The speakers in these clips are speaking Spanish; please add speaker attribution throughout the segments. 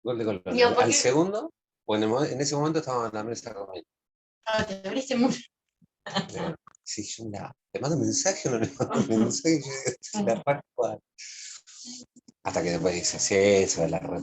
Speaker 1: Gol de Colón.
Speaker 2: Digo,
Speaker 1: Al
Speaker 2: porque
Speaker 1: segundo, bueno, en ese momento estábamos en la mesa comiendo.
Speaker 2: te abriste mucho.
Speaker 1: Sí, yo le mando un mensaje o no le mando un mensaje, yo la rasco hasta que después dice, sí, eso de la red.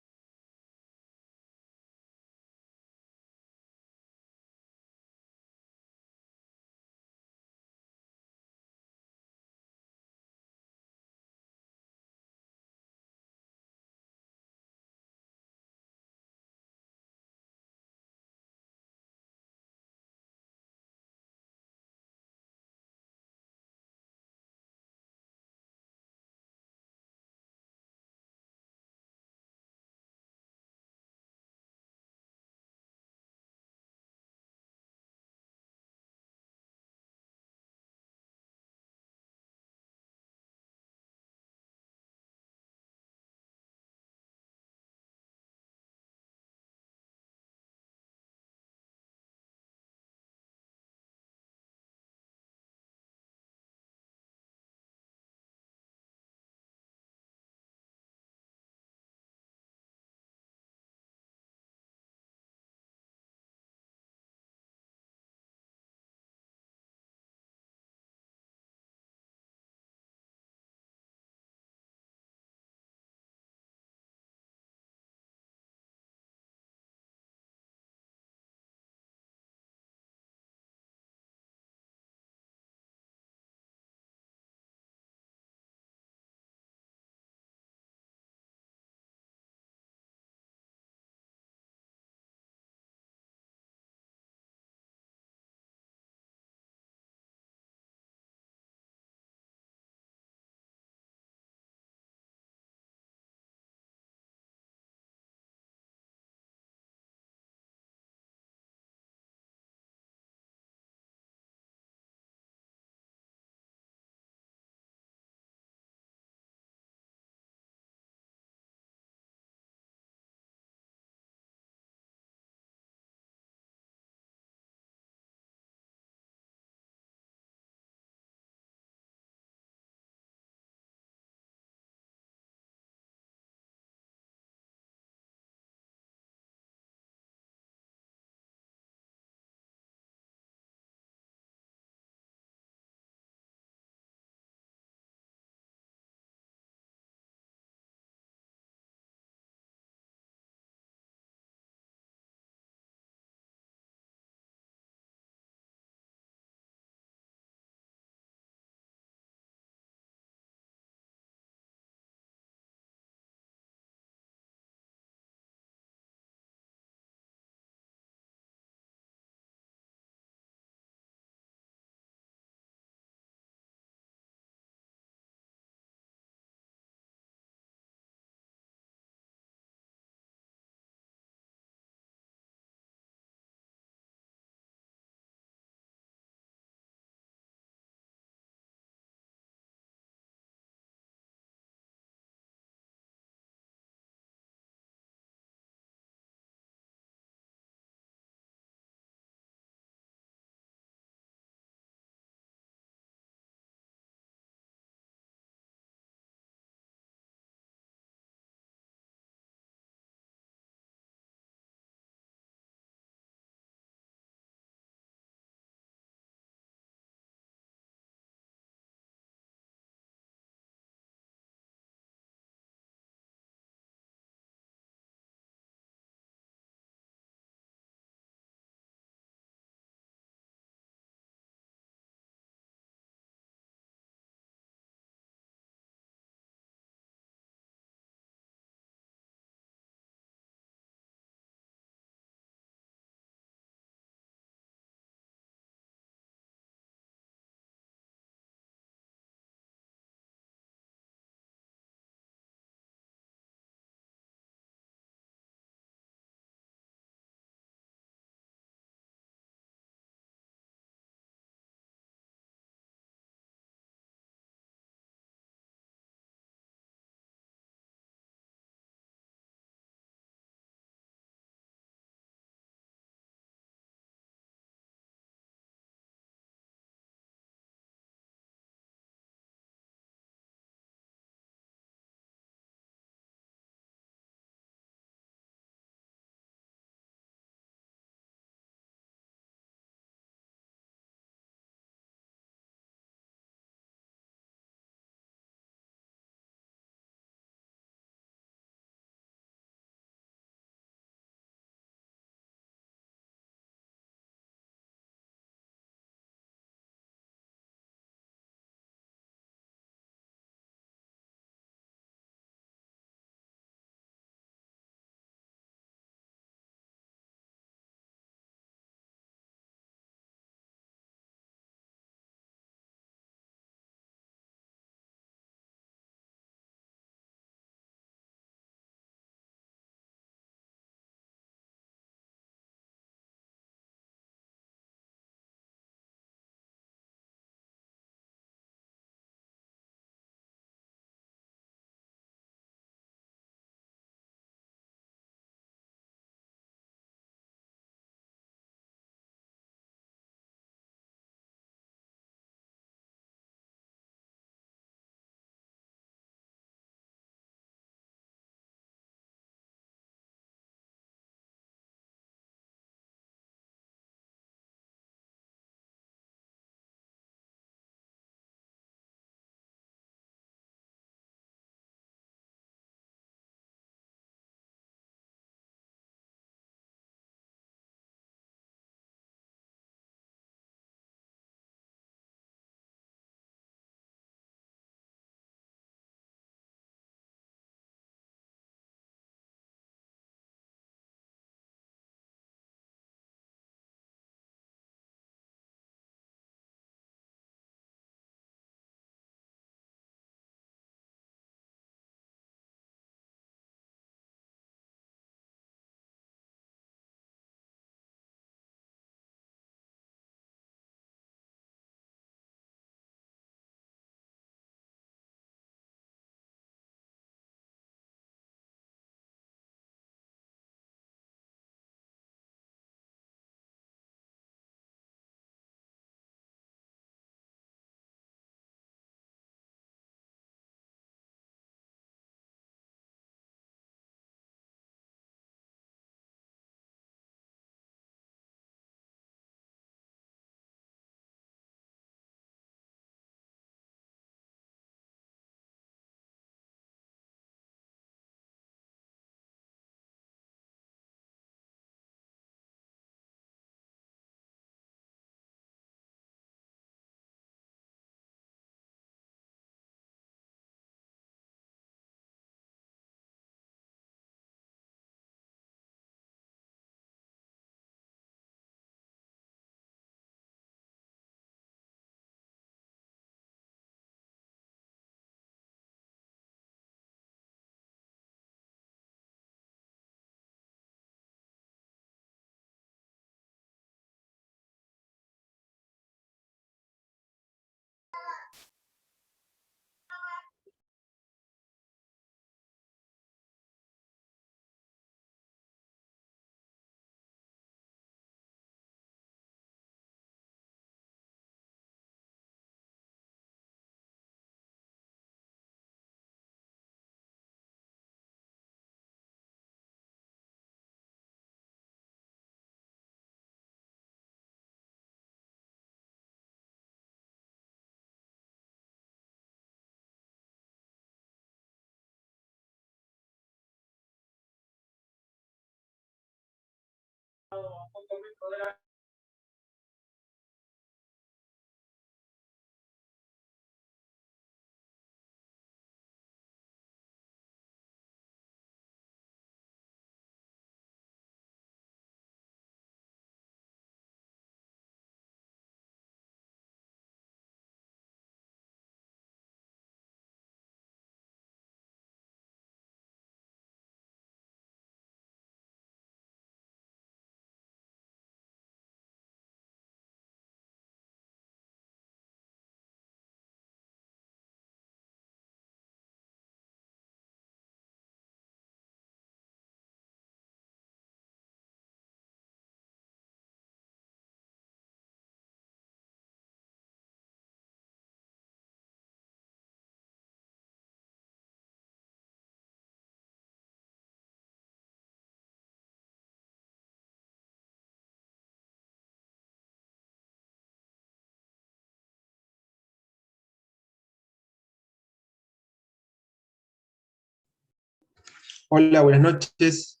Speaker 3: Hola, buenas noches.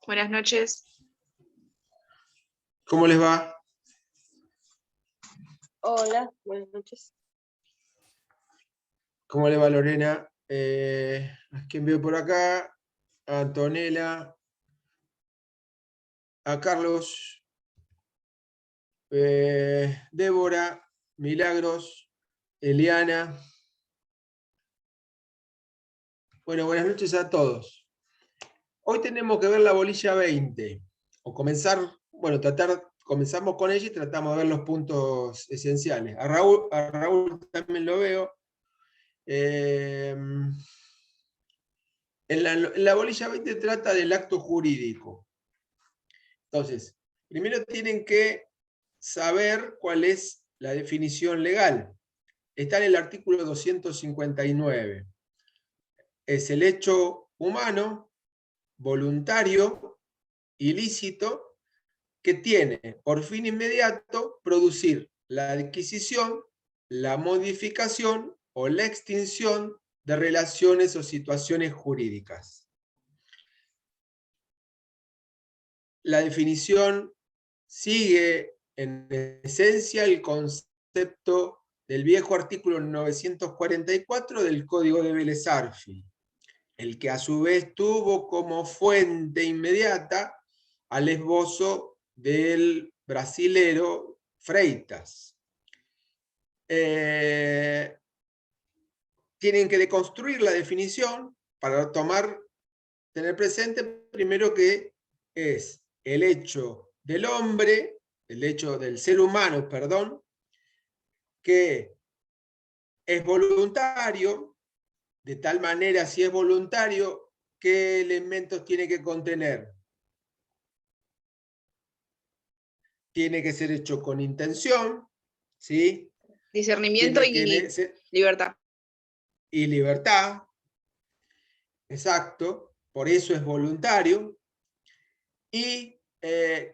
Speaker 4: Buenas noches.
Speaker 3: ¿Cómo les va?
Speaker 5: Hola, buenas noches.
Speaker 3: ¿Cómo le va, Lorena? ¿A quién veo por acá? A Antonella, a Carlos, Débora, Milagros, Eliana. Bueno, buenas noches a todos. Hoy tenemos que ver la bolilla 20, o comenzar, bueno, comenzamos con ella y tratamos de ver los puntos esenciales. A Raúl también lo veo. En la bolilla 20 trata del acto jurídico. Entonces, primero tienen que saber cuál es la definición legal. Está en el artículo 259. Es el hecho humano, voluntario, ilícito, que tiene por fin inmediato producir la adquisición, la modificación o la extinción de relaciones o situaciones jurídicas. La definición sigue en esencia el concepto del viejo artículo 944 del Código de Vélez-Arfield, el que a su vez tuvo como fuente inmediata al esbozo del brasilero Freitas. Tienen que deconstruir la definición para tener presente primero que es el hecho del hombre, el hecho del ser humano, perdón, que es voluntario. De tal manera, si es voluntario, ¿qué elementos tiene que contener? Tiene que ser hecho con intención, ¿sí?
Speaker 4: Discernimiento y libertad.
Speaker 3: Y libertad, exacto, por eso es voluntario. Y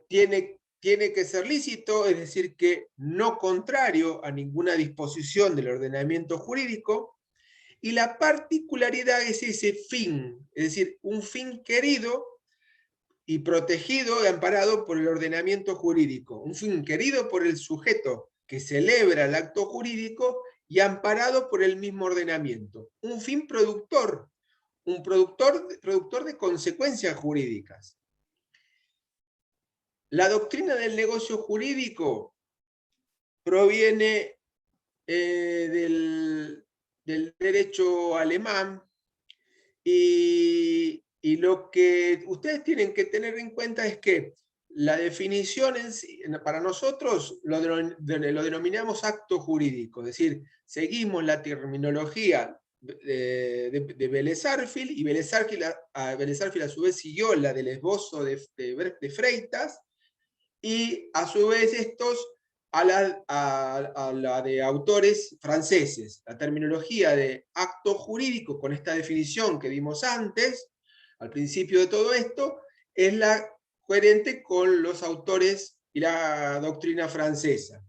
Speaker 3: tiene que ser lícito, es decir, que no contrario a ninguna disposición del ordenamiento jurídico. Y la particularidad es ese fin, es decir, un fin querido y protegido y amparado por el ordenamiento jurídico. Un fin querido por el sujeto que celebra el acto jurídico y amparado por el mismo ordenamiento. Un fin productor, un productor de consecuencias jurídicas. La doctrina del negocio jurídico proviene del derecho alemán, y lo que ustedes tienen que tener en cuenta es que la definición en sí, para nosotros lo denominamos acto jurídico, es decir, seguimos la terminología de Vélez-Arfield, y Vélez-Arfield a su vez siguió la del esbozo de Freitas, y a su vez estos a la de autores franceses. La terminología de acto jurídico, con esta definición que vimos antes, al principio de todo esto, es la coherente con los autores y la doctrina francesa.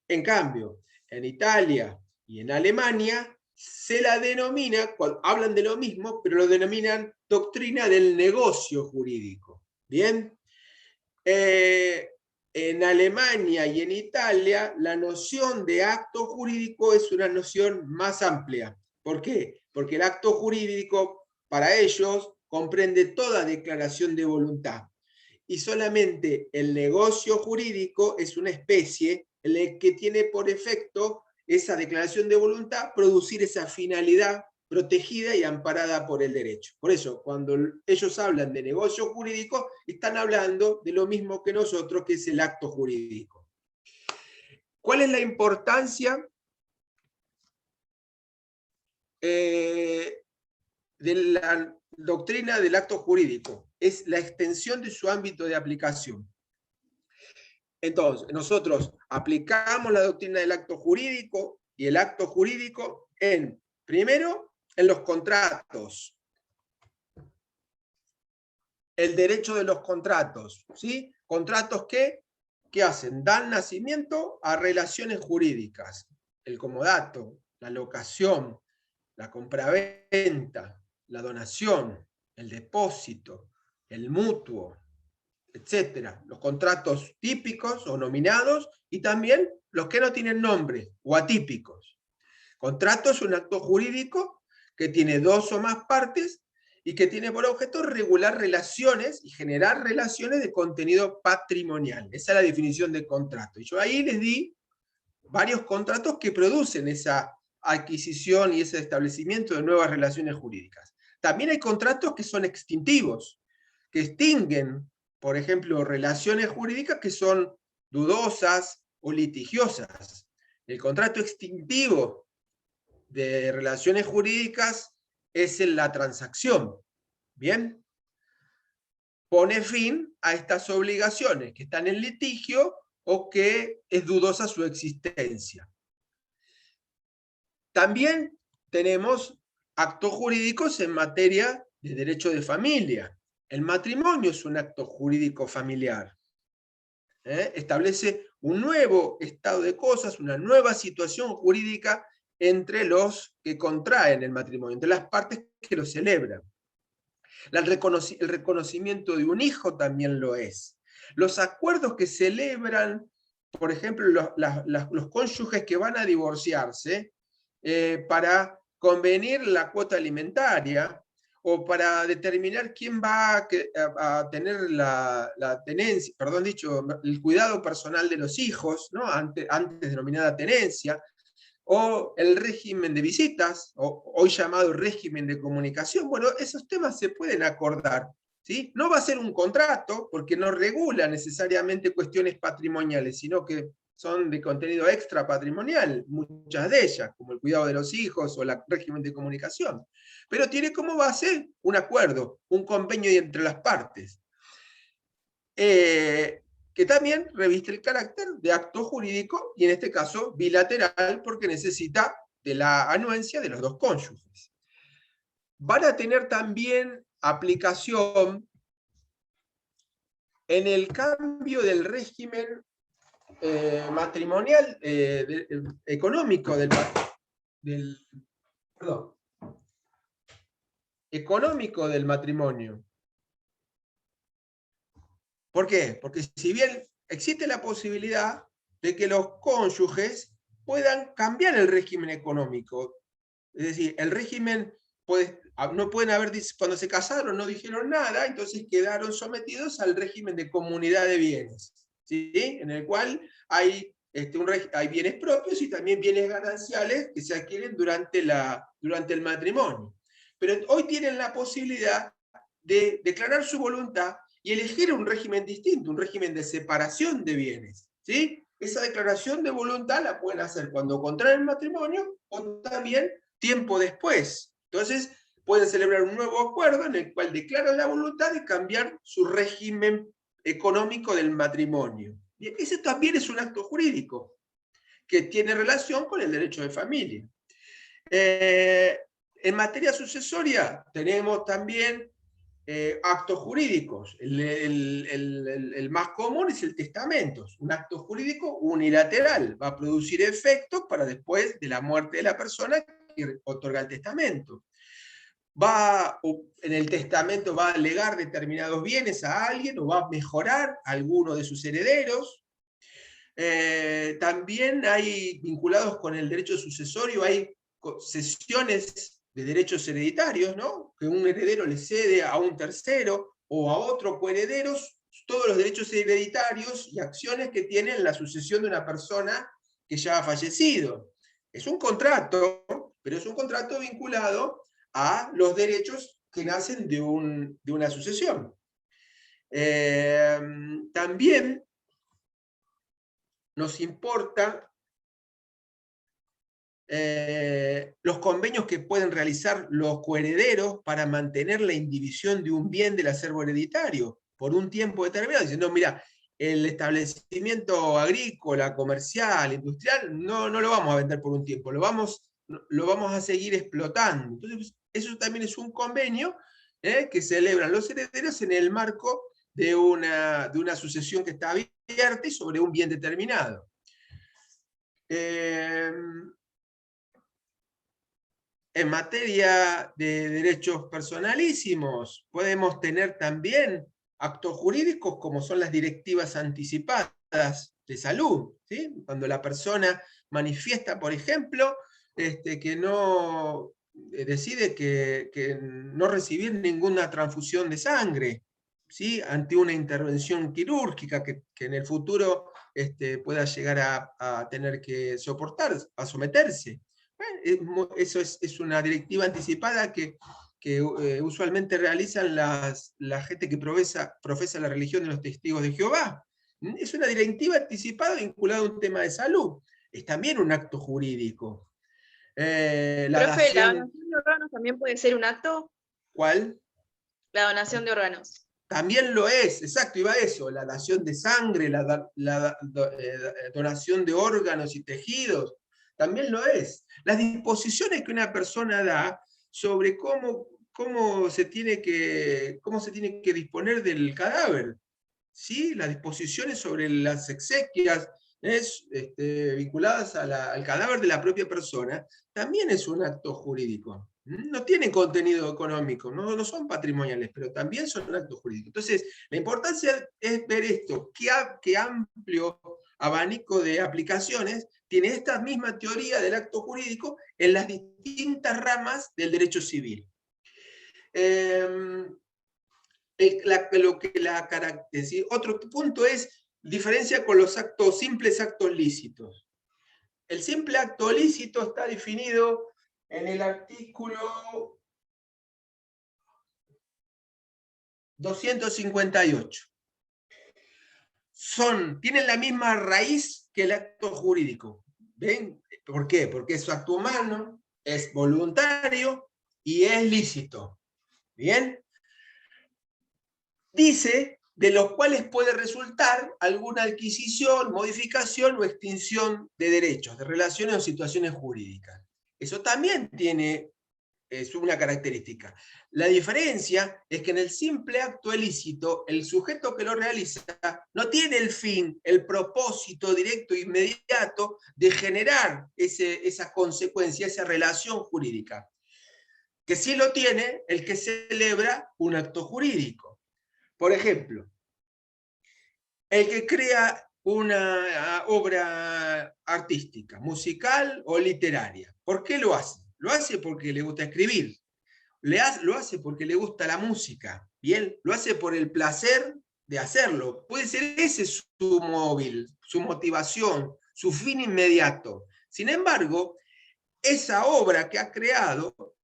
Speaker 3: En cambio, en Italia y en Alemania se la denomina, hablan de lo mismo, pero lo denominan doctrina del negocio jurídico. Bien. En Alemania y en Italia, la noción de acto jurídico es una noción más amplia. ¿Por qué? Porque el acto jurídico, para ellos, comprende toda declaración de voluntad. Y solamente el negocio jurídico es una especie en la que tiene por efecto esa declaración de voluntad producir esa finalidad protegida y amparada por el derecho. Por eso, cuando ellos hablan de negocio jurídico, están hablando de lo mismo que nosotros, que es el acto jurídico. ¿Cuál es la importancia de la doctrina del acto jurídico? Es la extensión de su ámbito de aplicación. Entonces, nosotros aplicamos la doctrina del acto jurídico y el acto jurídico primero, en los contratos. El derecho de los contratos, ¿sí? Contratos que, ¿qué hacen? Dan nacimiento a relaciones jurídicas. El comodato, la locación, la compraventa, la donación, el depósito, el mutuo, etcétera. Los contratos típicos o nominados y también los que no tienen nombre o atípicos. Contrato es un acto jurídico que tiene dos o más partes y que tiene por objeto regular relaciones y generar relaciones de contenido patrimonial. Esa es la definición de contrato. Y yo ahí les di varios contratos que producen esa adquisición y ese establecimiento de nuevas relaciones jurídicas. También hay contratos que son extintivos, que extinguen, por ejemplo, relaciones jurídicas que son dudosas o litigiosas. El contrato extintivo de relaciones jurídicas es la transacción. ¿Bien? Pone fin a estas obligaciones que están en litigio o que es dudosa su existencia. También tenemos actos jurídicos en materia de derecho de familia. El matrimonio es un acto jurídico familiar. Establece un nuevo estado de cosas, una nueva situación jurídica entre los que contraen el matrimonio, entre las partes que lo celebran. El reconocimiento de un hijo también lo es. Los acuerdos que celebran, por ejemplo, los cónyuges que van a divorciarse para convenir la cuota alimentaria o para determinar quién va a tener la tenencia, perdón dicho, el cuidado personal de los hijos, ¿no? antes denominada tenencia, o el régimen de visitas, o hoy llamado régimen de comunicación. Bueno, esos temas se pueden acordar, ¿sí? No va a ser un contrato, porque no regula necesariamente cuestiones patrimoniales, sino que son de contenido extra patrimonial, muchas de ellas, como el cuidado de los hijos o el régimen de comunicación. Pero tiene como base un acuerdo, un convenio entre las partes. Que también reviste el carácter de acto jurídico, y en este caso bilateral, porque necesita de la anuencia de los dos cónyuges. Van a tener también aplicación en el cambio del régimen matrimonial, económico económico del matrimonio. ¿Por qué? Porque si bien existe la posibilidad de que los cónyuges puedan cambiar el régimen económico, es decir, el régimen no pueden haber, cuando se casaron no dijeron nada, entonces quedaron sometidos al régimen de comunidad de bienes, ¿sí? En el cual hay bienes propios y también bienes gananciales que se adquieren durante el matrimonio. Pero hoy tienen la posibilidad de declarar su voluntad y elegir un régimen distinto, un régimen de separación de bienes, ¿sí? Esa declaración de voluntad la pueden hacer cuando contraen el matrimonio o también tiempo después. Entonces, pueden celebrar un nuevo acuerdo en el cual declaran la voluntad de cambiar su régimen económico del matrimonio. Y ese también es un acto jurídico que tiene relación con el derecho de familia. En materia sucesoria tenemos también actos jurídicos. El más común es el testamento. Un acto jurídico unilateral. Va a producir efectos para después de la muerte de la persona que otorga el testamento. en el testamento va a legar determinados bienes a alguien o va a mejorar a alguno de sus herederos. También hay, vinculados con el derecho sucesorio, hay cesiones de derechos hereditarios, ¿no? Que un heredero le cede a un tercero o a otro coheredero todos los derechos hereditarios y acciones que tiene en la sucesión de una persona que ya ha fallecido. Es un contrato, pero es un contrato vinculado a los derechos que nacen de una sucesión. También nos importa los convenios que pueden realizar los coherederos para mantener la indivisión de un bien del acervo hereditario por un tiempo determinado, diciendo, mira, el establecimiento agrícola, comercial, industrial, no lo vamos a vender por un tiempo, lo vamos a seguir explotando. Entonces, eso también es un convenio que celebran los herederos en el marco de una sucesión que está abierta y sobre un bien determinado. En materia de derechos personalísimos, podemos tener también actos jurídicos como son las directivas anticipadas de salud, ¿sí? Cuando la persona manifiesta, por ejemplo, que no decide que no recibir ninguna transfusión de sangre, ¿sí? Ante una intervención quirúrgica que en el futuro pueda llegar a tener que soportar, a someterse. Eso es una directiva anticipada que usualmente realizan la gente que profesa la religión de los testigos de Jehová. Es una directiva anticipada vinculada a un tema de salud. Es también un acto jurídico.
Speaker 4: ¿La donación de órganos también puede ser un acto?
Speaker 3: ¿Cuál?
Speaker 4: La donación de órganos.
Speaker 3: También lo es, exacto, iba a eso, la donación de sangre, la donación de órganos y tejidos, también lo es. Las disposiciones que una persona da sobre cómo se tiene que disponer del cadáver, ¿sí? Las disposiciones sobre las exequias vinculadas al cadáver de la propia persona, también es un acto jurídico. No tienen contenido económico, no son patrimoniales, pero también son actos jurídicos. Entonces, la importancia es ver esto, qué amplio abanico de aplicaciones tiene esta misma teoría del acto jurídico en las distintas ramas del derecho civil. Otro punto es diferencia con los simples actos lícitos. El simple acto lícito está definido en el artículo 258. Tienen la misma raíz que el acto jurídico. ¿Ven? ¿Por qué? Porque es acto humano, es voluntario y es lícito. ¿Bien? Dice de los cuales puede resultar alguna adquisición, modificación o extinción de derechos, de relaciones o situaciones jurídicas. Eso también es una característica. La diferencia es que en el simple acto ilícito, el sujeto que lo realiza no tiene el fin, el propósito directo e inmediato de generar esa consecuencia, esa relación jurídica. Que sí lo tiene el que celebra un acto jurídico. Por ejemplo, el que crea una obra artística, musical o literaria. ¿Por qué lo hace? Lo hace porque le gusta escribir. Lo hace porque le gusta la música. Bien, lo hace por el placer de hacerlo. Puede ser ese su móvil, su motivación, su fin inmediato. Sin embargo, esa obra que ha creado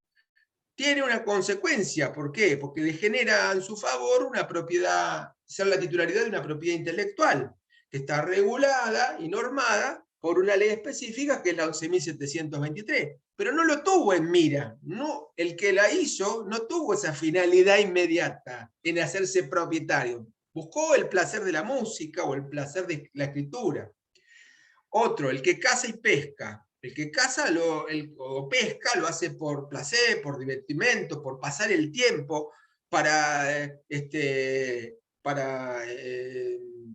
Speaker 3: tiene una consecuencia. ¿Por qué? Porque le genera en su favor una propiedad, ser la titularidad de una propiedad intelectual, que está regulada y normada por una ley específica que es la 11.723. Pero no lo tuvo en mira. No, el que la hizo no tuvo esa finalidad inmediata en hacerse propietario. Buscó el placer de la música o el placer de la escritura. Otro, el que caza y pesca. El que caza o pesca lo hace por placer, por divertimento, por pasar el tiempo, para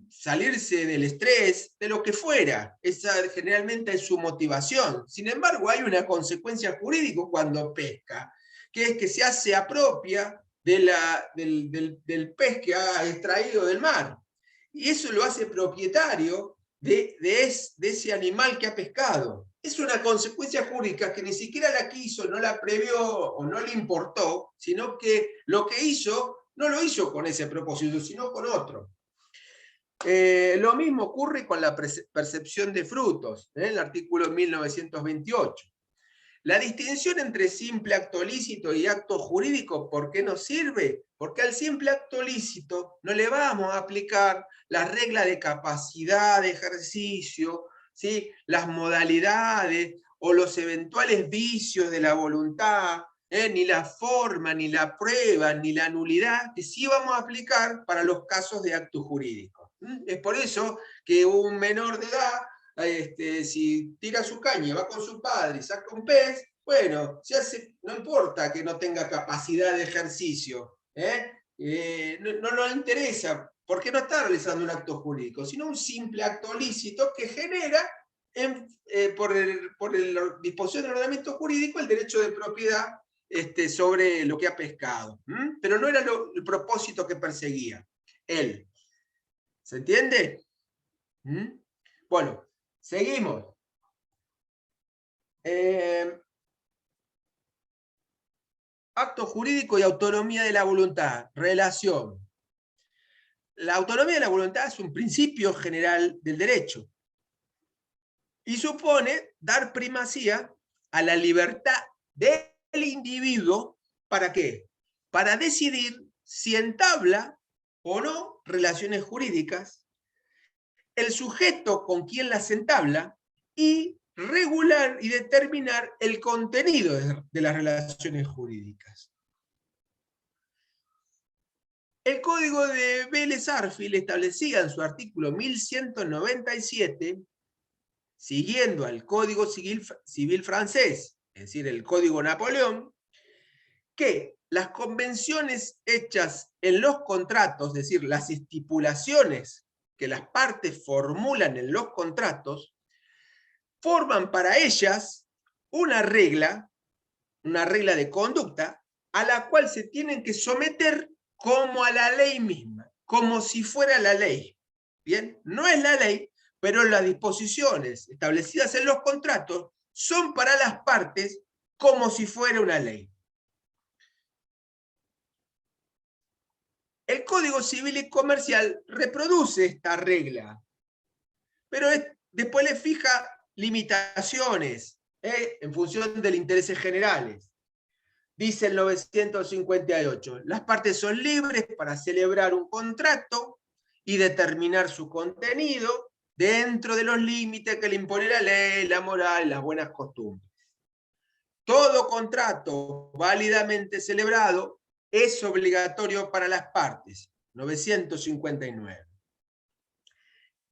Speaker 3: salirse del estrés, de lo que fuera. Esa generalmente es su motivación. Sin embargo, hay una consecuencia jurídica cuando pesca, que es que se hace apropia del pez que ha extraído del mar. Y eso lo hace propietario de ese animal que ha pescado. Es una consecuencia jurídica que ni siquiera la quiso, no la previó o no le importó, sino que lo que hizo, no lo hizo con ese propósito, sino con otro. Lo mismo ocurre con la percepción de frutos, en el artículo 1928. La distinción entre simple acto lícito y acto jurídico, ¿por qué nos sirve? Porque al simple acto lícito no le vamos a aplicar la regla de capacidad de ejercicio, ¿sí? Las modalidades o los eventuales vicios de la voluntad, ni la forma, ni la prueba, ni la nulidad, que sí vamos a aplicar para los casos de acto jurídico. Es por eso que un menor de edad, si tira su caña, va con su padre y saca un pez, bueno, no importa que no tenga capacidad de ejercicio, no nos interesa, porque no está realizando un acto jurídico, sino un simple acto lícito que genera, por la disposición del ordenamiento jurídico, el derecho de propiedad sobre lo que ha pescado. Pero no era el propósito que perseguía él. ¿Se entiende? Bueno, seguimos. Acto jurídico y autonomía de la voluntad. Relación. La autonomía de la voluntad es un principio general del derecho y supone dar primacía a la libertad del individuo. ¿Para qué? Para decidir si entabla o no relaciones jurídicas, el sujeto con quien las entabla y regular y determinar el contenido de las relaciones jurídicas. El Código de Vélez-Arfield establecía en su artículo 1197, siguiendo al Código Civil francés, es decir, el Código Napoleón, que las convenciones hechas en los contratos, es decir, las estipulaciones que las partes formulan en los contratos, forman para ellas una regla de conducta a la cual se tienen que someter como a la ley misma, como si fuera la ley. Bien, no es la ley, pero las disposiciones establecidas en los contratos son para las partes como si fuera una ley. El Código Civil y Comercial reproduce esta regla, pero después le fija limitaciones en función de los intereses generales. Dice el 958, las partes son libres para celebrar un contrato y determinar su contenido dentro de los límites que le impone la ley, la moral y las buenas costumbres. Todo contrato válidamente celebrado es obligatorio para las partes. 959.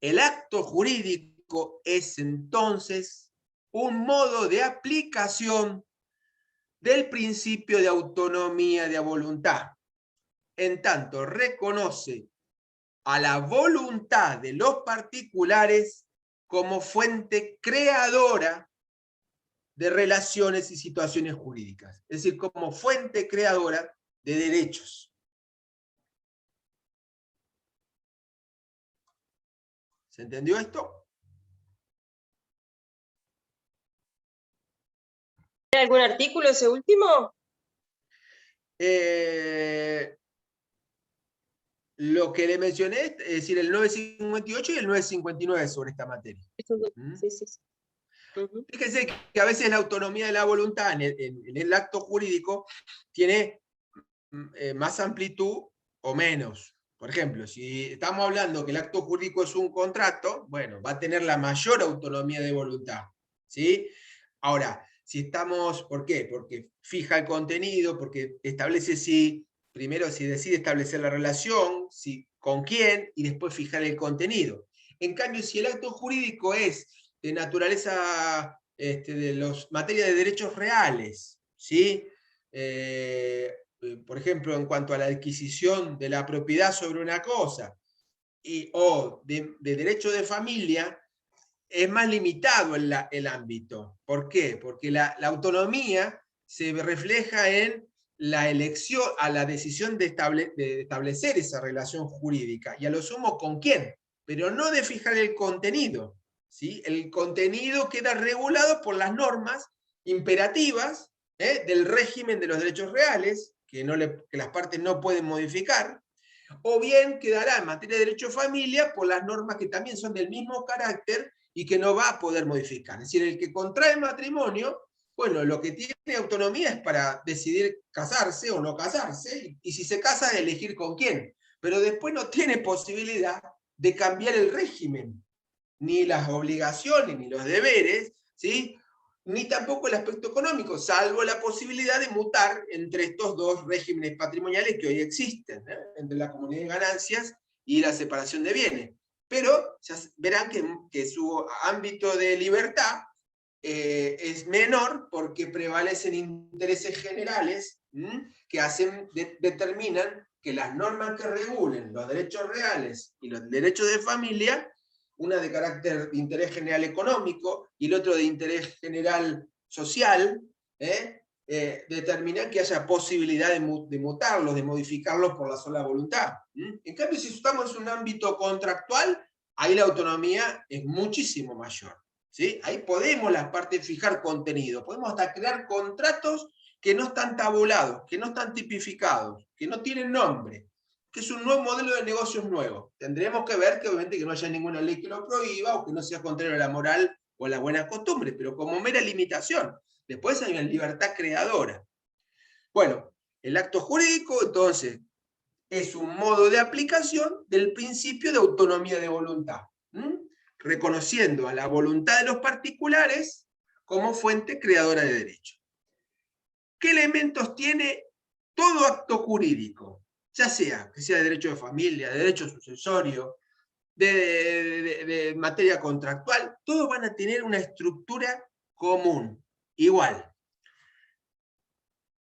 Speaker 3: El acto jurídico es entonces un modo de aplicación del principio de autonomía de voluntad, en tanto reconoce a la voluntad de los particulares como fuente creadora de relaciones y situaciones jurídicas, es decir, como fuente creadora de derechos. ¿Se entendió esto?
Speaker 5: ¿Hay algún artículo ese último?
Speaker 3: Lo que le mencioné, es decir, el 958 y el 959 sobre esta materia.
Speaker 5: Sí, sí, sí.
Speaker 3: Fíjense que a veces la autonomía de la voluntad en el acto jurídico tiene más amplitud o menos. Por ejemplo, si estamos hablando que el acto jurídico es un contrato, bueno, va a tener la mayor autonomía de voluntad, ¿sí? Ahora, si estamos, ¿por qué? Porque fija el contenido, porque establece primero si decide establecer la relación, con quién, y después fijar el contenido. En cambio, si el acto jurídico es de naturaleza, materia de derechos reales, ¿sí? Por ejemplo, en cuanto a la adquisición de la propiedad sobre una cosa, o de derecho de familia, es más limitado el ámbito. ¿Por qué? Porque la autonomía se refleja en la elección, a la decisión de establecer esa relación jurídica, y a lo sumo con quién, pero no de fijar el contenido, ¿sí? El contenido queda regulado por las normas imperativas del régimen de los derechos reales, que las partes no pueden modificar, o bien quedará en materia de derecho de familia por las normas que también son del mismo carácter y que no va a poder modificar. Es decir, el que contrae matrimonio, bueno, lo que tiene autonomía es para decidir casarse o no casarse, y si se casa, elegir con quién, pero después no tiene posibilidad de cambiar el régimen, ni las obligaciones, ni los deberes, ¿sí? Ni tampoco el aspecto económico, salvo la posibilidad de mutar entre estos dos regímenes patrimoniales que hoy existen, entre la comunidad de ganancias y la separación de bienes. Pero ya verán que su ámbito de libertad es menor porque prevalecen intereses generales que determinan que las normas que regulen los derechos reales y los derechos de familia, una de carácter de interés general económico y el otro de interés general social, determinan que haya posibilidad de mutarlos, de modificarlos por la sola voluntad. En cambio, si estamos en un ámbito contractual, ahí la autonomía es muchísimo mayor. ¿Sí? Ahí podemos las partes fijar contenido, podemos hasta crear contratos que no están tabulados, que no están tipificados, que no tienen nombre, que es un nuevo modelo de negocios nuevo. Tendremos que ver que obviamente que no haya ninguna ley que lo prohíba o que no sea contrario a la moral o a la buena costumbre, pero como mera limitación. Después hay una libertad creadora. Bueno, el acto jurídico entonces es un modo de aplicación del principio de autonomía de voluntad, reconociendo a la voluntad de los particulares como fuente creadora de derecho. ¿Qué elementos tiene todo acto jurídico? Ya sea que sea de derecho de familia, de derecho sucesorio, de materia contractual, todos van a tener una estructura común, igual.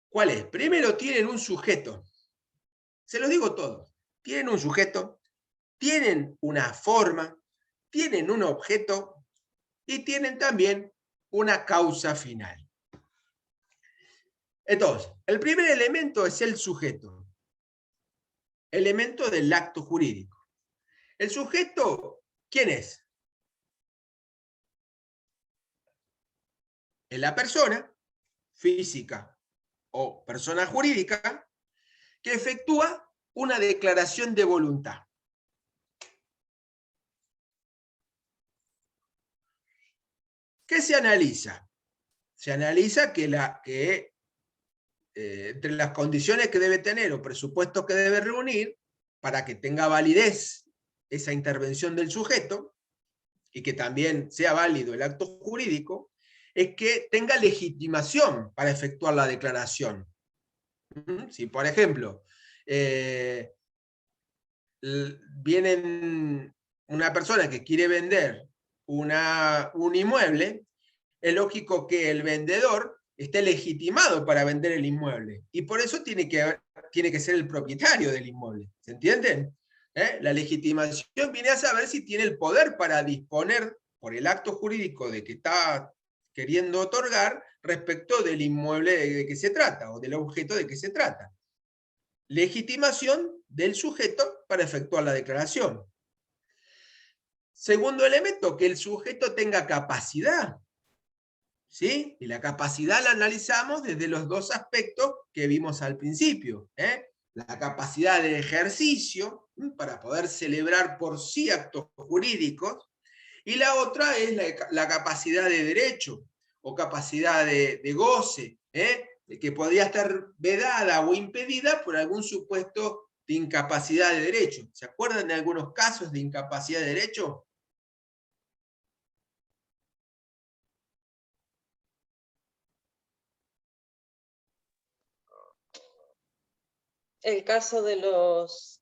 Speaker 3: ¿Cuál es? Primero tienen un sujeto. Se los digo todo. Tienen un sujeto, tienen una forma, tienen un objeto y tienen también una causa final. Entonces, el primer elemento es el sujeto, elemento del acto jurídico. El sujeto, ¿quién es? Es la persona física o persona jurídica que efectúa una declaración de voluntad. ¿Qué se analiza? Se analiza que entre las condiciones que debe tener o presupuestos que debe reunir para que tenga validez esa intervención del sujeto y que también sea válido el acto jurídico, es que tenga legitimación para efectuar la declaración. Si, por ejemplo, viene una persona que quiere vender un inmueble, es lógico que el vendedor esté legitimado para vender el inmueble, y por eso tiene que ser el propietario del inmueble, ¿se entienden? La legitimación viene a saber si tiene el poder para disponer por el acto jurídico de que está queriendo otorgar respecto del inmueble de que se trata, o del objeto de que se trata. Legitimación del sujeto para efectuar la declaración. Segundo elemento, que el sujeto tenga capacidad. ¿Sí? Y la capacidad la analizamos desde los dos aspectos que vimos al principio. La capacidad de ejercicio, para poder celebrar por sí actos jurídicos, y la otra es la capacidad de derecho, o capacidad de goce, que podría estar vedada o impedida por algún supuesto de incapacidad de derecho. ¿Se acuerdan de algunos casos de incapacidad de derecho?
Speaker 5: El caso de los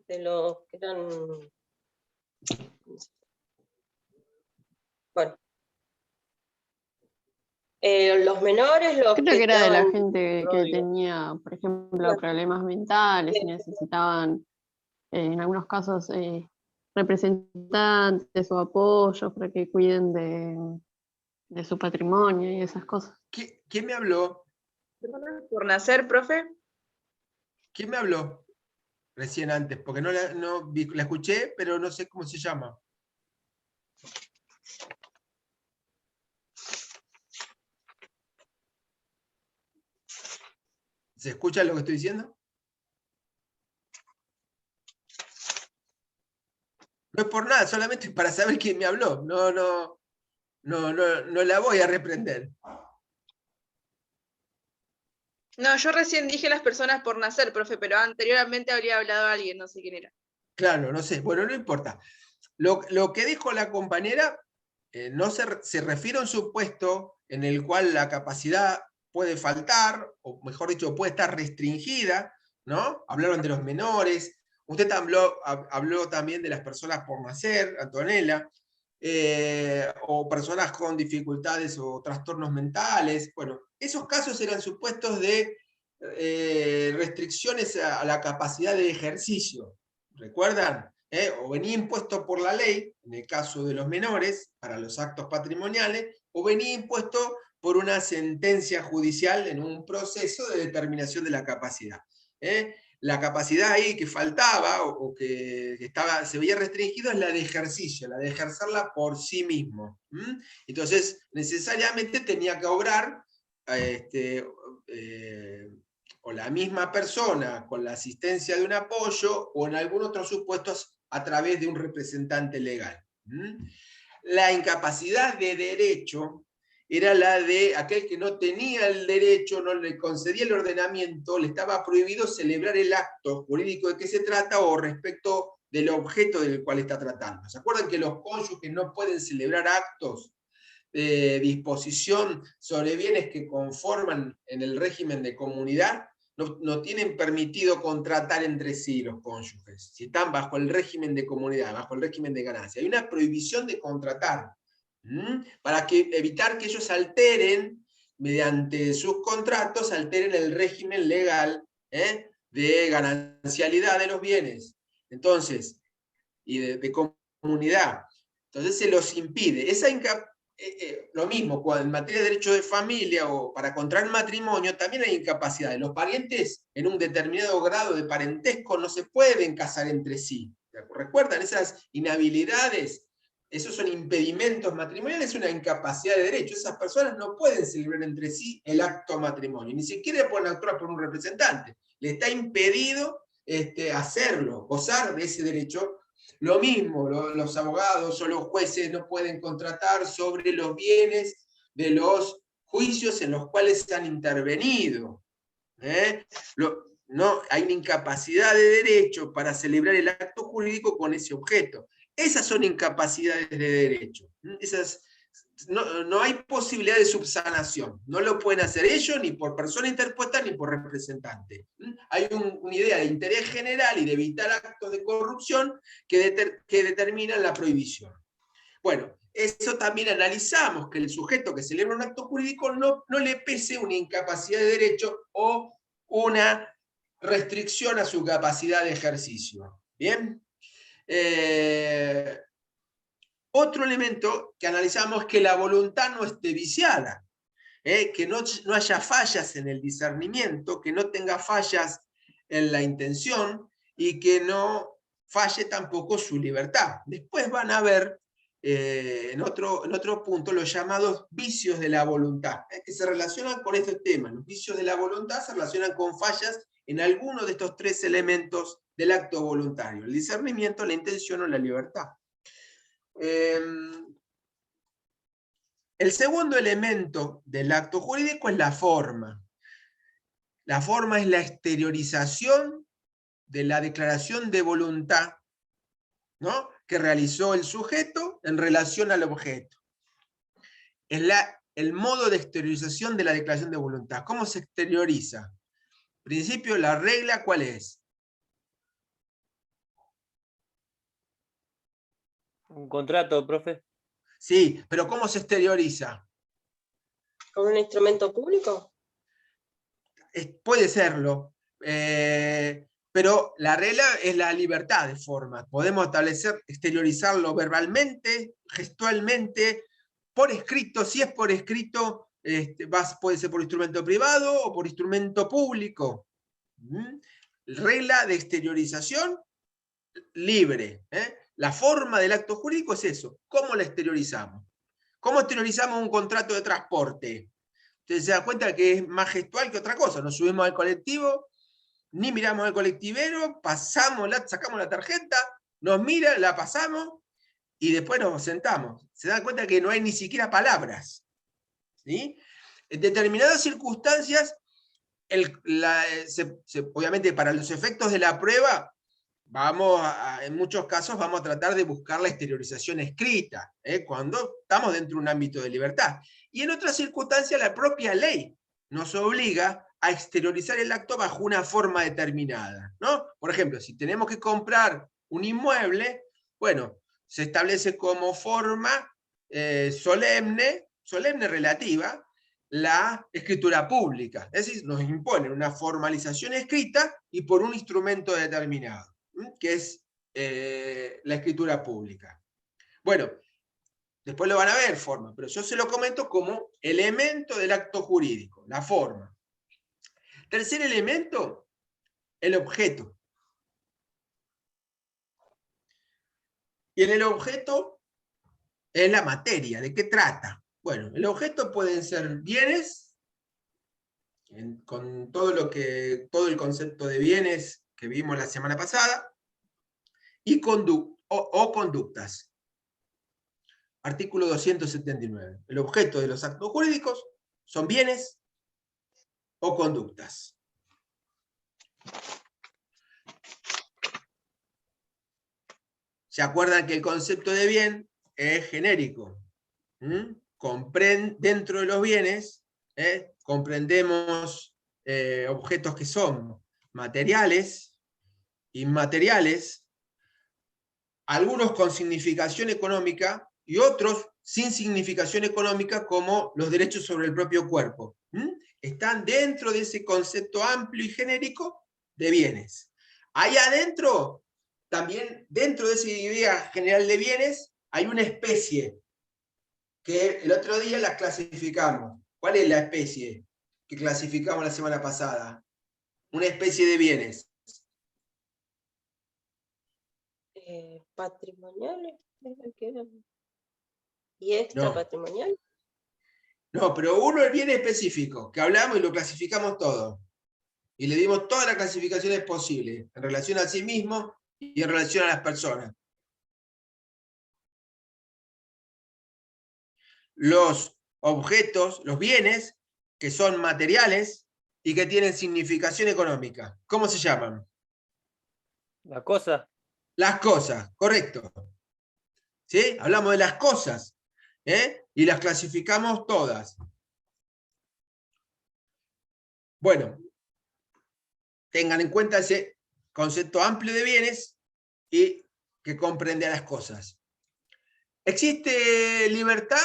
Speaker 5: que eran, bueno, los menores, los
Speaker 6: Creo que era de la
Speaker 5: estaban
Speaker 6: gente que
Speaker 5: rollo.
Speaker 6: tenía, por ejemplo, problemas mentales y necesitaban, en algunos casos, representantes o apoyos para que cuiden de su patrimonio y esas cosas.
Speaker 3: ¿Quién me habló?
Speaker 4: ¿Personas por nacer, profe?
Speaker 3: ¿Quién me habló recién antes? Porque no la escuché, pero no sé cómo se llama. ¿Se escucha lo que estoy diciendo? No es por nada, solamente para saber quién me habló. No la voy a reprender.
Speaker 4: No, yo recién dije las personas por nacer, profe, pero anteriormente habría hablado alguien, no sé quién era.
Speaker 3: Claro, no sé. Bueno, no importa. Lo que dijo la compañera no se refiere a un supuesto en el cual la capacidad puede faltar, o mejor dicho, puede estar restringida, ¿no? Hablaron de los menores. Usted habló también de las personas por nacer, Antonella, o personas con dificultades o trastornos mentales. Bueno, esos casos eran supuestos de restricciones a la capacidad de ejercicio. ¿Recuerdan? O venía impuesto por la ley, en el caso de los menores, para los actos patrimoniales, o venía impuesto por una sentencia judicial en un proceso de determinación de la capacidad. La capacidad ahí que faltaba o que se veía restringido es la de ejercicio, la de ejercerla por sí mismo. Entonces, necesariamente tenía que obrar o la misma persona con la asistencia de un apoyo o en algunos otros supuestos a través de un representante legal. La incapacidad de derecho era la de aquel que no tenía el derecho, no le concedía el ordenamiento, le estaba prohibido celebrar el acto jurídico de que se trata o respecto del objeto del cual está tratando. ¿Se acuerdan que los cónyuges no pueden celebrar actos de disposición sobre bienes que conforman en el régimen de comunidad? No tienen permitido contratar entre sí los cónyuges, si están bajo el régimen de comunidad, bajo el régimen de ganancia. Hay una prohibición de contratar, para evitar que ellos alteren, mediante sus contratos, alteren el régimen legal de ganancialidad de los bienes. Entonces, y de comunidad. Entonces se los impide. Lo mismo, cuando en materia de derecho de familia o para contraer matrimonio, también hay incapacidades. Los parientes en un determinado grado de parentesco no se pueden casar entre sí. ¿Recuerdan esas inhabilidades? Esos son impedimentos matrimoniales, una incapacidad de derecho. Esas personas no pueden celebrar entre sí el acto matrimonio, ni siquiera pueden actuar por un representante. Le está impedido hacerlo, gozar de ese derecho. Lo mismo, los abogados o los jueces no pueden contratar sobre los bienes de los juicios en los cuales se han intervenido. No, hay una incapacidad de derecho para celebrar el acto jurídico con ese objeto. Esas son incapacidades de derecho. No hay posibilidad de subsanación. No lo pueden hacer ellos, ni por persona interpuesta, ni por representante. Hay una idea de interés general y de evitar actos de corrupción que determinan la prohibición. Bueno, eso también analizamos, que el sujeto que celebra un acto jurídico no le pese una incapacidad de derecho o una restricción a su capacidad de ejercicio. ¿Bien? Otro elemento que analizamos es que la voluntad no esté viciada, que no haya fallas en el discernimiento, que no tenga fallas en la intención y que no falle tampoco su libertad. Después van a ver en otro punto los llamados vicios de la voluntad, que se relacionan con estos temas. Los vicios de la voluntad se relacionan con fallas en alguno de estos tres elementos del acto voluntario: el discernimiento, la intención o la libertad. El segundo elemento del acto jurídico es la forma. La forma es la exteriorización de la declaración de voluntad, ¿no?, que realizó el sujeto en relación al objeto. Es el modo de exteriorización de la declaración de voluntad. ¿Cómo se exterioriza? En principio, la regla, ¿cuál es?
Speaker 7: Un contrato, profe.
Speaker 3: Sí, pero ¿cómo se exterioriza?
Speaker 5: ¿Con un instrumento público?
Speaker 3: Puede serlo, pero la regla es la libertad de forma. Podemos exteriorizarlo verbalmente, gestualmente, por escrito. Si es por escrito, puede ser por instrumento privado o por instrumento público. Regla de exteriorización libre. La forma del acto jurídico es eso. ¿Cómo la exteriorizamos? ¿Cómo exteriorizamos un contrato de transporte? Ustedes se dan cuenta que es más gestual que otra cosa. Nos subimos al colectivo, ni miramos al colectivero, sacamos la tarjeta, nos mira, la pasamos y después nos sentamos. Se dan cuenta que no hay ni siquiera palabras. ¿Sí? En determinadas circunstancias, obviamente para los efectos de la prueba, en muchos casos vamos a tratar de buscar la exteriorización escrita, cuando estamos dentro de un ámbito de libertad. Y en otras circunstancias la propia ley nos obliga a exteriorizar el acto bajo una forma determinada, ¿no? Por ejemplo, si tenemos que comprar un inmueble, bueno, se establece como forma solemne relativa, la escritura pública. Es decir, nos imponen una formalización escrita y por un instrumento determinado, que es la escritura pública. Bueno, después lo van a ver forma, pero yo se lo comento como elemento del acto jurídico, la forma. Tercer elemento, el objeto. Y en el objeto es la materia, ¿de qué trata? Bueno, el objeto pueden ser bienes, con todo el concepto de bienes que vimos la semana pasada, y conductas. Artículo 279. El objeto de los actos jurídicos son bienes o conductas. ¿Se acuerdan que el concepto de bien es genérico? Dentro de los bienes, comprendemos objetos que son materiales, inmateriales, algunos con significación económica y otros sin significación económica, como los derechos sobre el propio cuerpo. Están dentro de ese concepto amplio y genérico de bienes. Ahí adentro, también dentro de esa idea general de bienes, hay una especie que el otro día la clasificamos. ¿Cuál es la especie que clasificamos la semana pasada? Una especie de bienes.
Speaker 5: Patrimoniales. ¿Y extrapatrimonial?
Speaker 3: No, pero uno es bien específico, que hablamos y lo clasificamos todo. Y le dimos todas las clasificaciones posibles, en relación a sí mismo y en relación a las personas. Los objetos, los bienes, que son materiales y que tienen significación económica. ¿Cómo se llaman?
Speaker 7: La cosa.
Speaker 3: Las cosas, correcto. ¿Sí? Hablamos de las cosas, y las clasificamos todas. Bueno, tengan en cuenta ese concepto amplio de bienes y que comprende a las cosas. ¿Existe libertad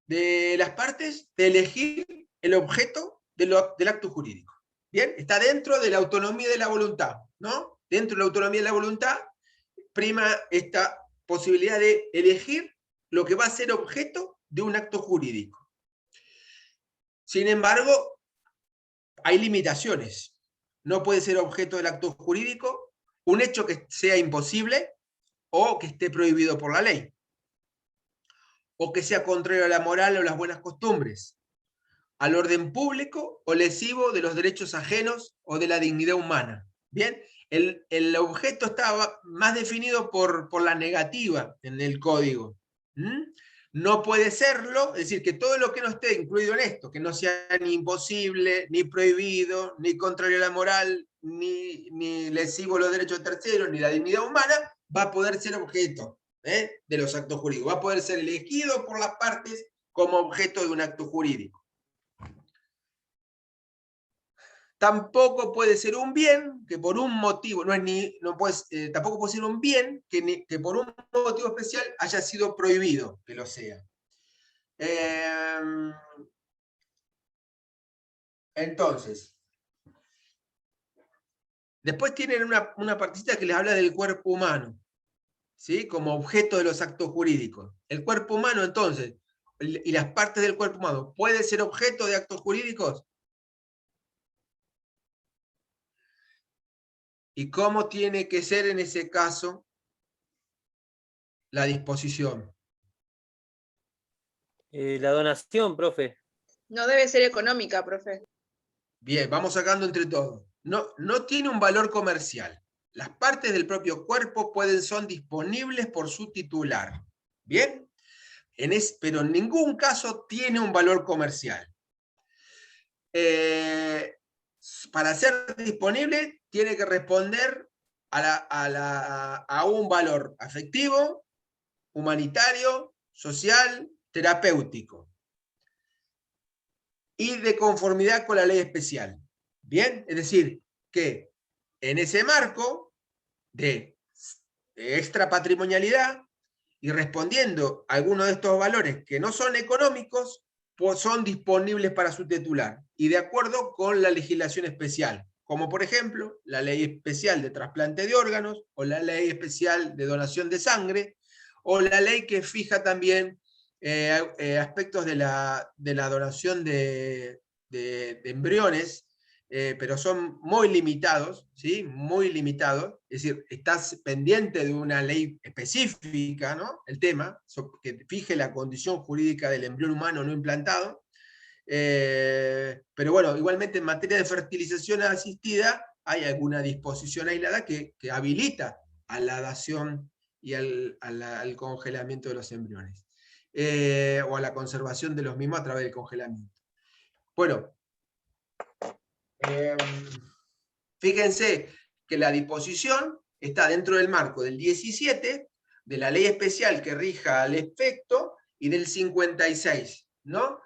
Speaker 3: de las partes de elegir el objeto del acto jurídico? Bien, está dentro de la autonomía de la voluntad, ¿no? Dentro de la autonomía de la voluntad prima esta posibilidad de elegir lo que va a ser objeto de un acto jurídico. Sin embargo, hay limitaciones. No puede ser objeto del acto jurídico un hecho que sea imposible o que esté prohibido por la ley, o que sea contrario a la moral o las buenas costumbres, al orden público o lesivo de los derechos ajenos o de la dignidad humana. Bien, el objeto está más definido por la negativa en el código. No puede serlo, es decir, que todo lo que no esté incluido en esto, que no sea ni imposible, ni prohibido, ni contrario a la moral, ni lesivo a los derechos de terceros, ni la dignidad humana, va a poder ser objeto de los actos jurídicos. Va a poder ser elegido por las partes como objeto de un acto jurídico. Tampoco puede ser un bien que por un motivo, tampoco puede ser un bien que por un motivo especial haya sido prohibido que lo sea. Entonces, después tienen una partecita que les habla del cuerpo humano, ¿sí? Como objeto de los actos jurídicos. El cuerpo humano, entonces, y las partes del cuerpo humano pueden ser objeto de actos jurídicos? ¿Y cómo tiene que ser en ese caso la disposición?
Speaker 7: La donación, profe.
Speaker 4: No debe ser económica, profe.
Speaker 3: Bien, vamos sacando entre todos. No tiene un valor comercial. Las partes del propio cuerpo son disponibles por su titular. ¿Bien? Pero en ningún caso tiene un valor comercial. Para ser disponible tiene que responder a un valor afectivo, humanitario, social, terapéutico y de conformidad con la ley especial. ¿Bien? Es decir, que en ese marco de extrapatrimonialidad y respondiendo a algunos de estos valores que no son económicos, pues son disponibles para su titular y de acuerdo con la legislación especial, como por ejemplo la ley especial de trasplante de órganos o la ley especial de donación de sangre o la ley que fija también aspectos de la donación de embriones, pero son muy limitados, ¿sí? Muy limitados, es decir, estás pendiente de una ley específica, ¿no? El tema, que fije la condición jurídica del embrión humano no implantado, pero bueno, igualmente en materia de fertilización asistida hay alguna disposición aislada que habilita a la dación y al congelamiento de los embriones, o a la conservación de los mismos a través del congelamiento. Bueno, fíjense que la disposición está dentro del marco del 17, de la ley especial que rija al efecto, y del 56, ¿no?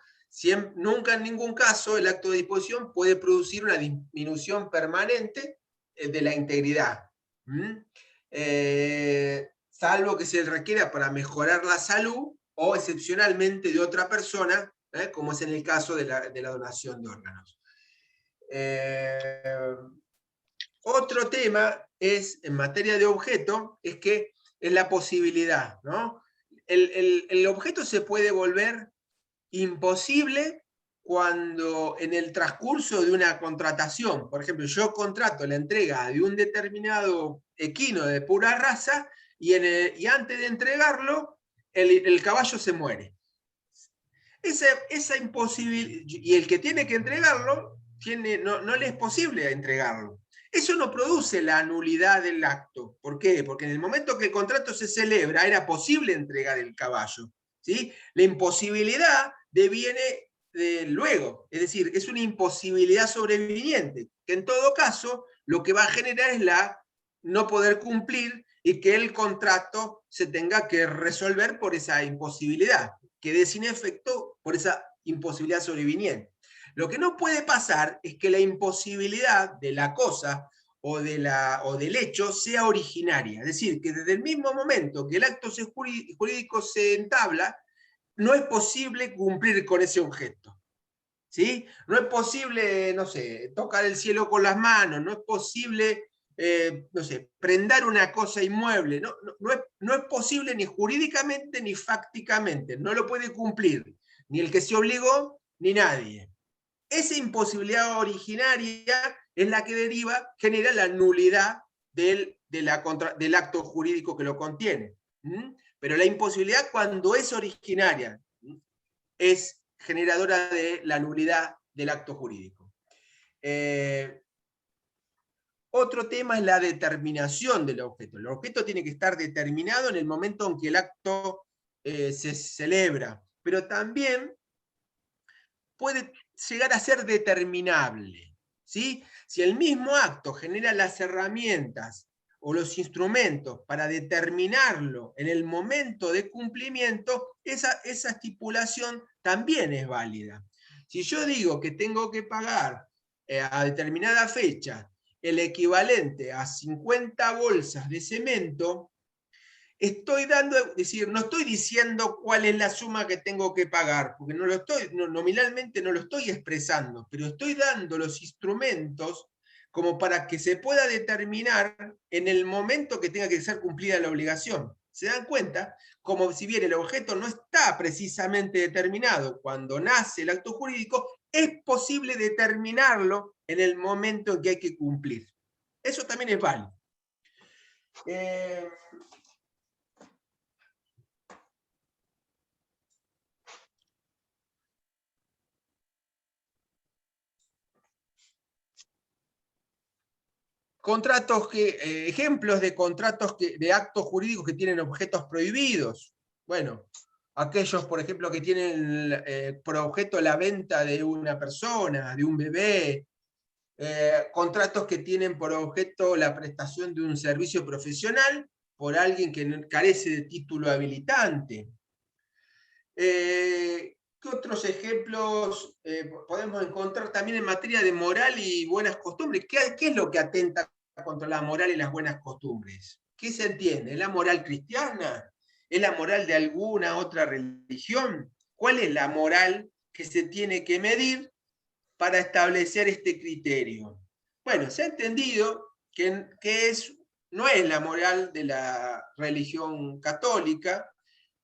Speaker 3: Nunca en ningún caso el acto de disposición puede producir una disminución permanente de la integridad, salvo que se requiera para mejorar la salud o excepcionalmente de otra persona, como es en el caso de la donación de órganos. Otro tema es, en materia de objeto, es que es la posibilidad, ¿no? El objeto se puede volver imposible cuando en el transcurso de una contratación, por ejemplo, yo contrato la entrega de un determinado equino de pura raza y antes de entregarlo, el caballo se muere. Esa imposibilidad, y el que tiene que entregarlo, no le es posible entregarlo. Eso no produce la nulidad del acto. ¿Por qué? Porque en el momento que el contrato se celebra, era posible entregar el caballo, ¿sí? La imposibilidad deviene de luego, es decir, es una imposibilidad sobreviniente, que en todo caso lo que va a generar es la no poder cumplir y que el contrato se tenga que resolver por esa imposibilidad, quede sin efecto por esa imposibilidad sobreviniente. Lo que no puede pasar es que la imposibilidad de la cosa o del hecho sea originaria. Es decir, que desde el mismo momento que el acto jurídico se entabla, no es posible cumplir con ese objeto. ¿Sí? No es posible, no sé, tocar el cielo con las manos, no es posible, no sé, prendar una cosa inmueble, no es posible ni jurídicamente ni fácticamente, no lo puede cumplir, ni el que se obligó, ni nadie. Esa imposibilidad originaria es la que genera la nulidad del acto jurídico que lo contiene. Pero la imposibilidad, cuando es originaria, es generadora de la nulidad del acto jurídico. Otro tema es la determinación del objeto. El objeto tiene que estar determinado en el momento en que el acto se celebra, pero también puede llegar a ser determinable, ¿sí? Si el mismo acto genera las herramientas o los instrumentos para determinarlo en el momento de cumplimiento, esa estipulación también es válida. Si yo digo que tengo que pagar a determinada fecha el equivalente a 50 bolsas de cemento, estoy dando, es decir, no estoy diciendo cuál es la suma que tengo que pagar, porque nominalmente no lo estoy expresando, pero estoy dando los instrumentos como para que se pueda determinar en el momento que tenga que ser cumplida la obligación. ¿Se dan cuenta? Como si bien el objeto no está precisamente determinado cuando nace el acto jurídico, es posible determinarlo en el momento en que hay que cumplir. Eso también es válido. Ejemplos de contratos de actos jurídicos que tienen objetos prohibidos. Bueno, aquellos, por ejemplo, que tienen por objeto la venta de una persona, de un bebé, contratos que tienen por objeto la prestación de un servicio profesional por alguien que carece de título habilitante. ¿Qué otros ejemplos podemos encontrar también en materia de moral y buenas costumbres? ¿Qué es lo que atenta contra la moral y las buenas costumbres? ¿Qué se entiende? ¿Es la moral cristiana? ¿Es la moral de alguna otra religión? ¿Cuál es la moral que se tiene que medir para establecer este criterio? Bueno, se ha entendido que no es la moral de la religión católica,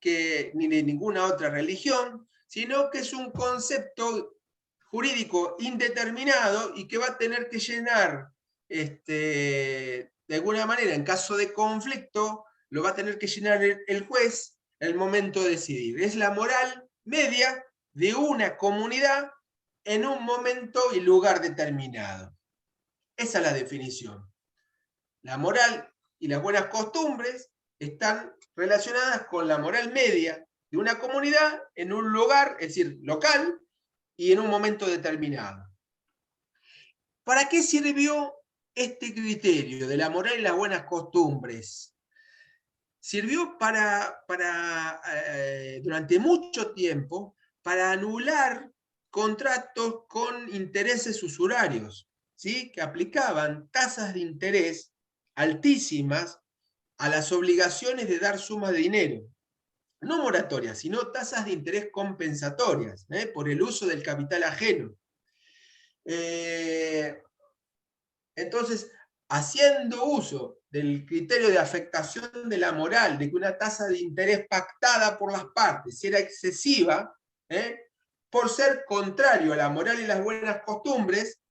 Speaker 3: ni de ninguna otra religión, sino que es un concepto jurídico indeterminado y que va a tener que llenar, de alguna manera, en caso de conflicto, lo va a tener que llenar el juez al momento de decidir. Es la moral media de una comunidad en un momento y lugar determinado. Esa es la definición. La moral y las buenas costumbres están relacionadas con la moral media de una comunidad en un lugar, es decir, local, y en un momento determinado. ¿Para qué sirvió este criterio de la moral y las buenas costumbres? Sirvió durante mucho tiempo para anular contratos con intereses usurarios, ¿sí? Que aplicaban tasas de interés altísimas a las obligaciones de dar sumas de dinero. No moratorias, sino tasas de interés compensatorias, por el uso del capital ajeno. Entonces, haciendo uso del criterio de afectación de la moral, de que una tasa de interés pactada por las partes era excesiva, por ser contrario a la moral y las buenas costumbres,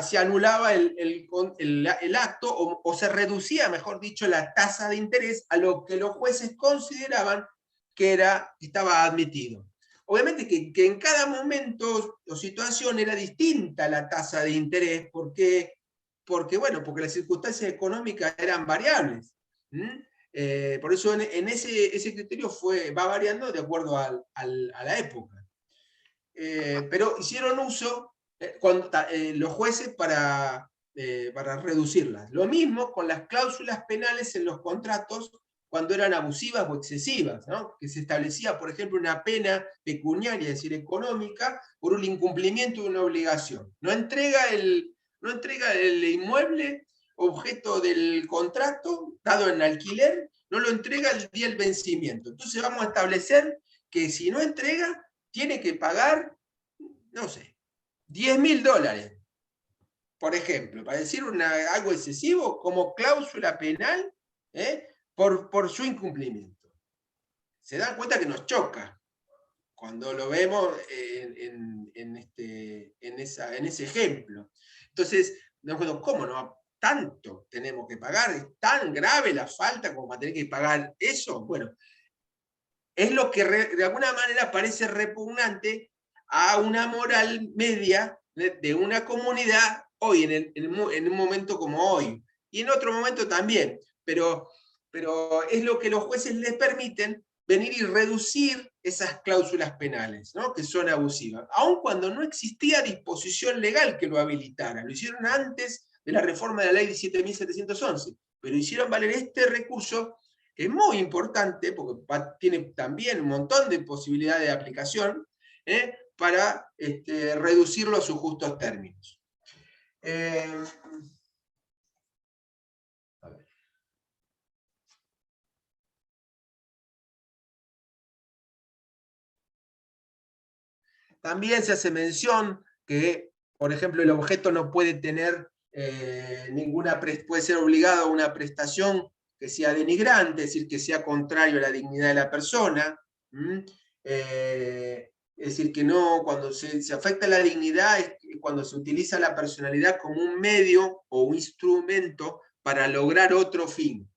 Speaker 3: se anulaba el acto o se reducía, mejor dicho, la tasa de interés a lo que los jueces consideraban que estaba admitido. Obviamente que en cada momento o situación era distinta la tasa de interés porque las circunstancias económicas eran variables. Por eso ese criterio va variando de acuerdo a la época. Pero hicieron uso los jueces para reducirlas. Lo mismo con las cláusulas penales en los contratos cuando eran abusivas o excesivas, ¿no? Que se establecía, por ejemplo, una pena pecuniaria, es decir, económica, por un incumplimiento de una obligación. No entrega el inmueble objeto del contrato, dado en alquiler, no lo entrega el día del vencimiento. Entonces vamos a establecer que si no entrega, tiene que pagar, no sé, $10.000, por ejemplo, para decir algo excesivo, como cláusula penal, por su incumplimiento. Se dan cuenta que nos choca cuando lo vemos en ese ejemplo. Entonces, ¿cómo no? ¿Tanto tenemos que pagar? ¿Es tan grave la falta como para tener que pagar eso? Bueno, es lo que de alguna manera parece repugnante a una moral media de una comunidad hoy, en un momento como hoy, y en otro momento también, pero es lo que los jueces les permiten venir y reducir esas cláusulas penales, ¿no? Que son abusivas, aun cuando no existía disposición legal que lo habilitara. Lo hicieron antes de la reforma de la ley 1711, pero hicieron valer este recurso, que es muy importante, porque tiene también un montón de posibilidades de aplicación, para reducirlo a sus justos términos. A ver. También se hace mención que, por ejemplo, el objeto no puede tener puede ser obligado a una prestación que sea denigrante, es decir, que sea contrario a la dignidad de la persona. Es decir, que no, cuando se afecta la dignidad es cuando se utiliza la personalidad como un medio o un instrumento para lograr otro fin.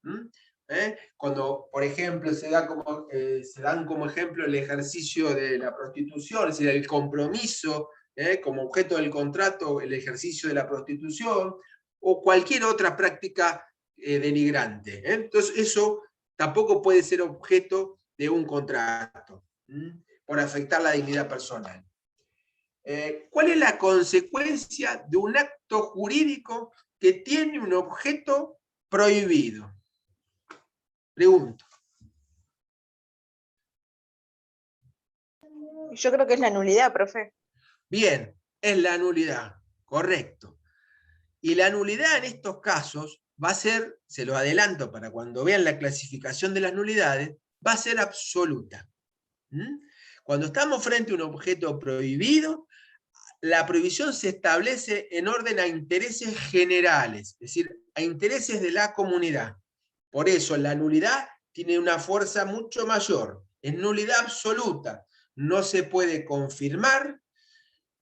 Speaker 3: Cuando, por ejemplo, se dan como ejemplo el ejercicio de la prostitución, es decir, el compromiso, como objeto del contrato, el ejercicio de la prostitución, o cualquier otra práctica denigrante. Entonces, eso tampoco puede ser objeto de un contrato, por afectar la dignidad personal. ¿Cuál es la consecuencia de un acto jurídico que tiene un objeto prohibido? Pregunto.
Speaker 4: Yo creo que es la nulidad, profe.
Speaker 3: Bien, es la nulidad, correcto. Y la nulidad en estos casos va a ser, se lo adelanto para cuando vean la clasificación de las nulidades, va a ser absoluta. Cuando estamos frente a un objeto prohibido, la prohibición se establece en orden a intereses generales, es decir, a intereses de la comunidad. Por eso la nulidad tiene una fuerza mucho mayor, es nulidad absoluta, no se puede confirmar,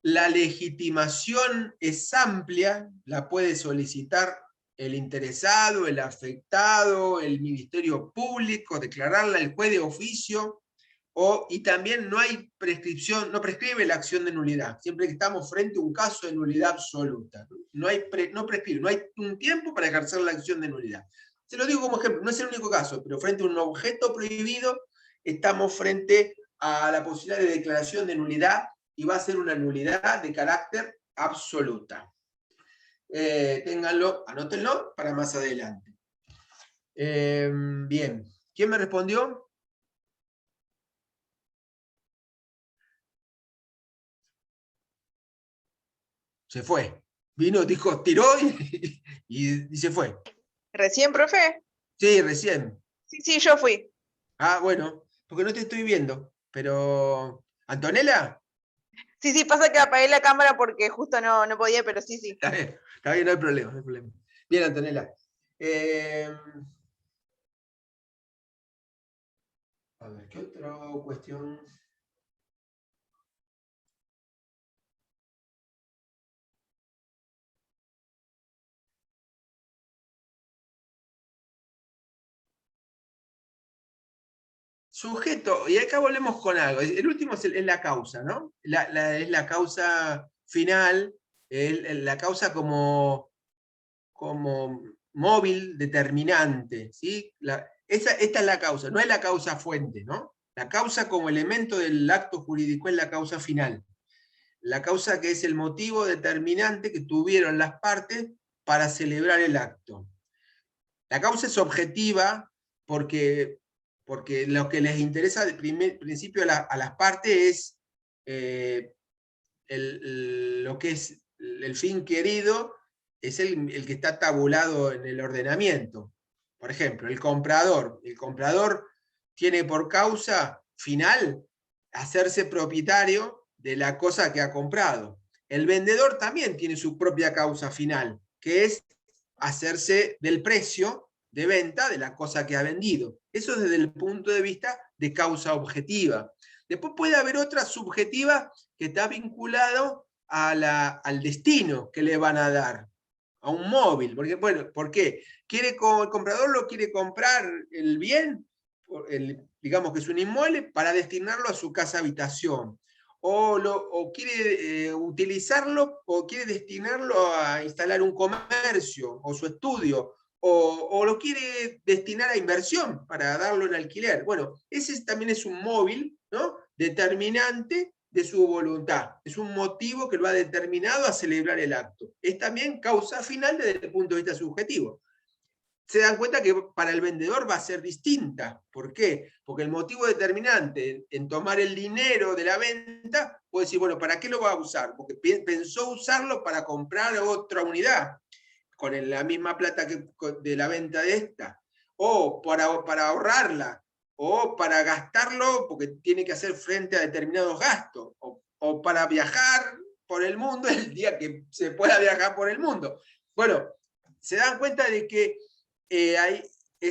Speaker 3: la legitimación es amplia, la puede solicitar el interesado, el afectado, el Ministerio Público, declararla el juez de oficio, y también no hay prescripción, no prescribe la acción de nulidad, siempre que estamos frente a un caso de nulidad absoluta. No prescribe, no hay un tiempo para ejercer la acción de nulidad. Se lo digo como ejemplo, no es el único caso, pero frente a un objeto prohibido, estamos frente a la posibilidad de declaración de nulidad, y va a ser una nulidad de carácter absoluta. Ténganlo, anótenlo para más adelante. Bien, ¿quién me respondió? Se fue. Vino, dijo, tiró y se fue.
Speaker 4: ¿Recién, profe?
Speaker 3: Sí, recién.
Speaker 4: Sí, yo fui.
Speaker 3: Ah, bueno, porque no te estoy viendo. Pero, ¿Antonella?
Speaker 4: Sí, pasa que apagué la cámara porque justo no podía, pero sí.
Speaker 3: Está bien, no hay problema, no hay problema. Bien, Antonella. A ver, ¿qué otra cuestión? Sujeto, y acá volvemos con algo. El último es la causa, ¿no? Es la causa final, la causa como móvil determinante, ¿sí? Esta es la causa, no es la causa fuente, ¿no? La causa como elemento del acto jurídico es la causa final. La causa que es el motivo determinante que tuvieron las partes para celebrar el acto. La causa es objetiva porque lo que les interesa de principio a las partes es lo que es el fin querido, es el que está tabulado en el ordenamiento. Por ejemplo, el comprador tiene por causa final hacerse propietario de la cosa que ha comprado. El vendedor también tiene su propia causa final, que es hacerse del precio de venta de la cosa que ha vendido. Eso desde el punto de vista de causa objetiva. Después puede haber otra subjetiva que está vinculado al destino que le van a dar, a un móvil. Porque, bueno, ¿por qué? El comprador lo quiere comprar el bien, digamos que es un inmueble, para destinarlo a su casa habitación. O quiere utilizarlo, o quiere destinarlo a instalar un comercio, o su estudio, o lo quiere destinar a inversión para darlo en alquiler. Bueno, ese también es un móvil, ¿no?, determinante de su voluntad. Es un motivo que lo ha determinado a celebrar el acto. Es también causa final desde el punto de vista subjetivo. Se dan cuenta que para el vendedor va a ser distinta. ¿Por qué? Porque el motivo determinante en tomar el dinero de la venta, puede decir, bueno, ¿para qué lo va a usar? Porque pensó usarlo para comprar otra unidad, con la misma plata de la venta de esta, o para ahorrarla, o para gastarlo porque tiene que hacer frente a determinados gastos, o para viajar por el mundo el día que se pueda viajar por el mundo. Bueno, se dan cuenta de que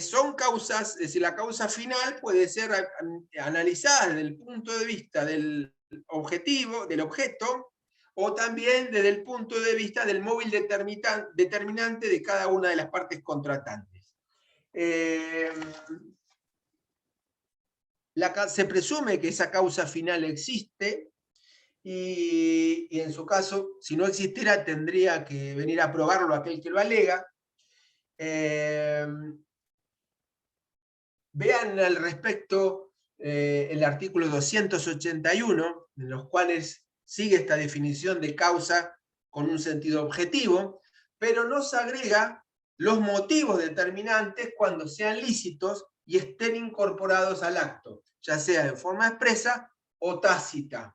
Speaker 3: son causas, es decir, la causa final puede ser analizada desde el punto de vista del objetivo, del objeto, o también desde el punto de vista del móvil determinante de cada una de las partes contratantes. Se presume que esa causa final existe, y en su caso, si no existiera, tendría que venir a probarlo aquel que lo alega. Vean al respecto el artículo 281, en los cuales sigue esta definición de causa con un sentido objetivo, pero nos agrega los motivos determinantes cuando sean lícitos y estén incorporados al acto, ya sea en forma expresa o tácita,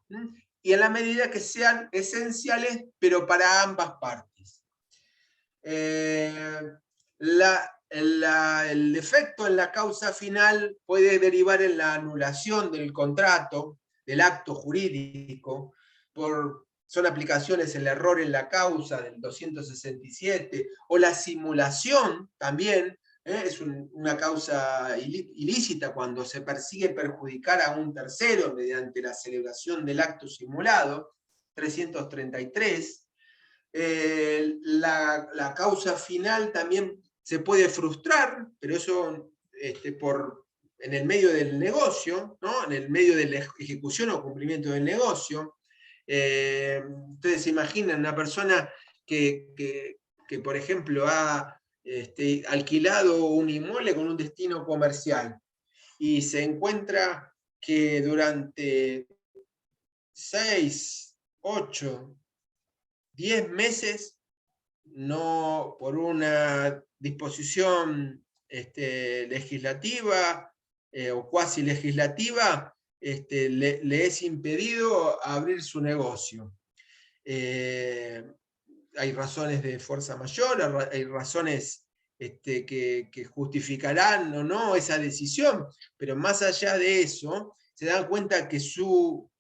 Speaker 3: y en la medida que sean esenciales, pero para ambas partes. El defecto en la causa final puede derivar en la anulación del contrato, del acto jurídico, son aplicaciones el error en la causa del 267, o la simulación también, es una causa ilícita cuando se persigue perjudicar a un tercero mediante la celebración del acto simulado, 333. La causa final también se puede frustrar, pero eso en el medio del negocio, ¿no? En el medio de la ejecución o cumplimiento del negocio. Ustedes se imaginan una persona que por ejemplo, ha alquilado un inmueble con un destino comercial y se encuentra que durante 6, 8, 10 meses, no, por una disposición legislativa o cuasi legislativa, le es impedido abrir su negocio. Hay razones de fuerza mayor, hay razones que justificarán o no esa decisión, pero más allá de eso, se dan cuenta que su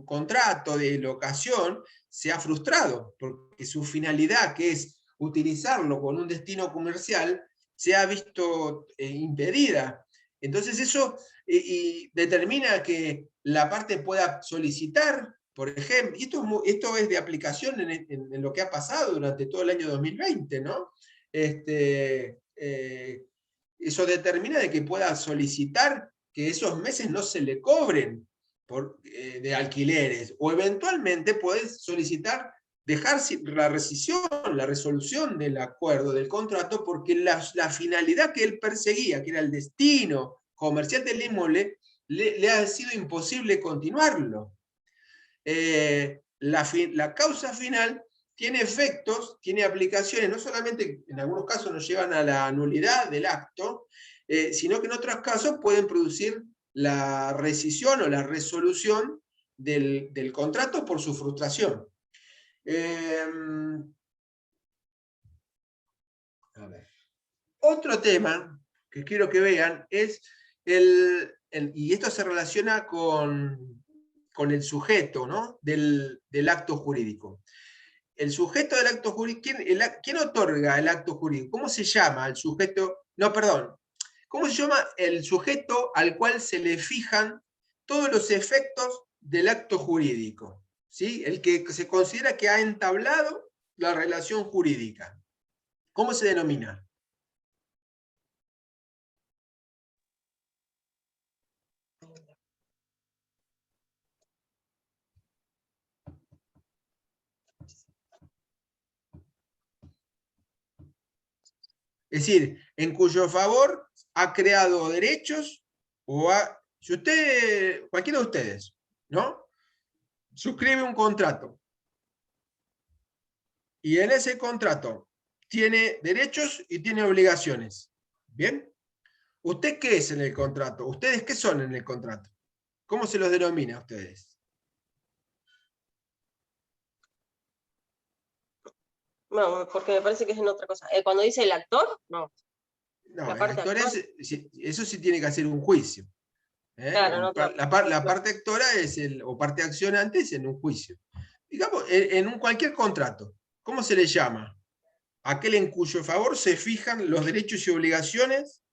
Speaker 3: contrato de locación se ha frustrado, porque su finalidad, que es utilizarlo con un destino comercial, se ha visto impedida. Entonces eso determina que la parte pueda solicitar, por ejemplo, y esto es de aplicación en lo que ha pasado durante todo el año 2020, ¿no? Eso determina de que pueda solicitar que esos meses no se le cobren de alquileres, o eventualmente podés solicitar dejar la rescisión, la resolución del acuerdo, del contrato, porque la finalidad que él perseguía, que era el destino comercial del inmueble, le ha sido imposible continuarlo. La causa final tiene efectos, tiene aplicaciones, no solamente en algunos casos nos llevan a la nulidad del acto, sino que en otros casos pueden producir la rescisión o la resolución del contrato por su frustración. A ver. Otro tema que quiero que vean es, y esto se relaciona con el sujeto, ¿no? del acto jurídico. El sujeto del acto jurídico, ¿quién otorga el acto jurídico? ¿Cómo se llama el sujeto? No, perdón. ¿Cómo se llama el sujeto al cual se le fijan todos los efectos del acto jurídico? ¿Sí? El que se considera que ha entablado la relación jurídica. ¿Cómo se denomina? Es decir, en cuyo favor ha creado derechos, si usted, cualquiera de ustedes, ¿no? Suscribe un contrato, y en ese contrato tiene derechos y tiene obligaciones. ¿Bien? ¿Usted qué es en el contrato? ¿Ustedes qué son en el contrato? ¿Cómo se los denomina a ustedes?
Speaker 5: No, porque me parece que es en otra cosa. Cuando dice el actor, no.
Speaker 3: No,
Speaker 5: La
Speaker 3: el
Speaker 5: parte
Speaker 3: actor
Speaker 5: actor.
Speaker 3: eso sí tiene que hacer un juicio.
Speaker 5: Claro, no,
Speaker 3: la parte actora o parte accionante es en un juicio. Digamos, en cualquier contrato, ¿cómo se le llama aquel en cuyo favor se fijan los derechos y obligaciones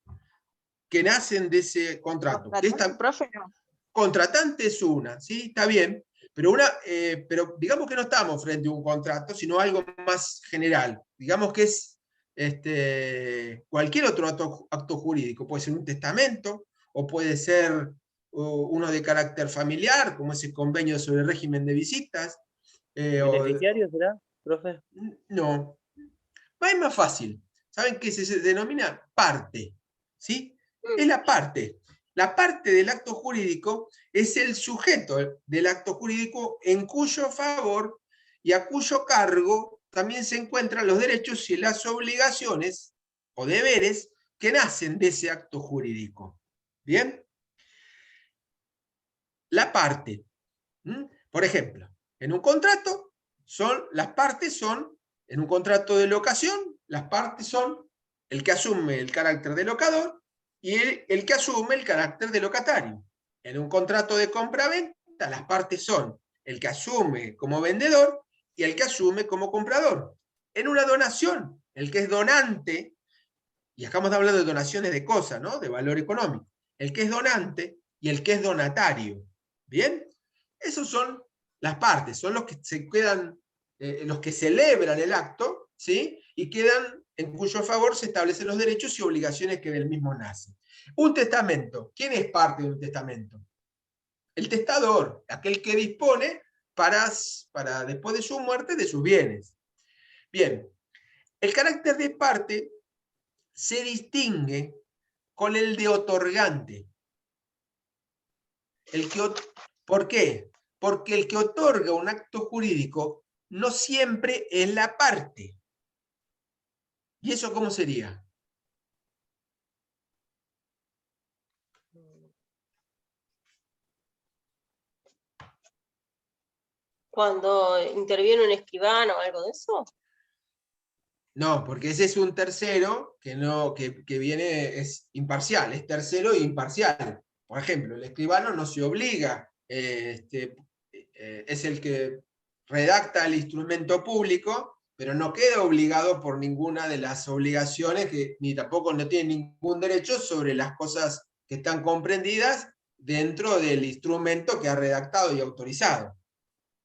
Speaker 3: que nacen de ese contrato.
Speaker 4: Profe, no.
Speaker 3: Contratante es una, ¿sí? Está bien, pero digamos que no estamos frente a un contrato, sino algo más general. Digamos que es cualquier otro acto jurídico. Puede ser un testamento, o puede ser uno de carácter familiar, como ese convenio sobre el régimen de visitas.
Speaker 7: ¿Beneficiario será, profe?
Speaker 3: No. Es más fácil. ¿Saben qué se denomina? Parte. ¿Sí? Es la parte. La parte del acto jurídico es el sujeto del acto jurídico en cuyo favor y a cuyo cargo también se encuentran los derechos y las obligaciones o deberes que nacen de ese acto jurídico. ¿Bien? La parte. Por ejemplo, en un contrato, las partes son, en un contrato de locación, las partes son el que asume el carácter de locador y el que asume el carácter de locatario. En un contrato de compra-venta, las partes son el que asume como vendedor y el que asume como comprador. En una donación, el que es donante, y estamos hablando de donaciones de cosas, ¿no? De valor económico, el que es donante y el que es donatario. ¿Bien? Esos son las partes, son los que se quedan, los que celebran el acto, ¿sí? Y quedan en cuyo favor se establecen los derechos y obligaciones que del mismo nacen. Un testamento. ¿Quién es parte de un testamento? El testador, aquel que dispone para después de su muerte de sus bienes. Bien, el carácter de parte se distingue con el de otorgante. ¿Por qué? Porque el que otorga un acto jurídico no siempre es la parte. ¿Y eso cómo sería?
Speaker 5: Cuando interviene un escribano o algo de eso.
Speaker 3: No, porque ese es un tercero que viene, es imparcial, es tercero e imparcial. Por ejemplo, el escribano no se obliga, es el que redacta el instrumento público, pero no queda obligado por ninguna de las obligaciones, ni tampoco no tiene ningún derecho sobre las cosas que están comprendidas dentro del instrumento que ha redactado y autorizado.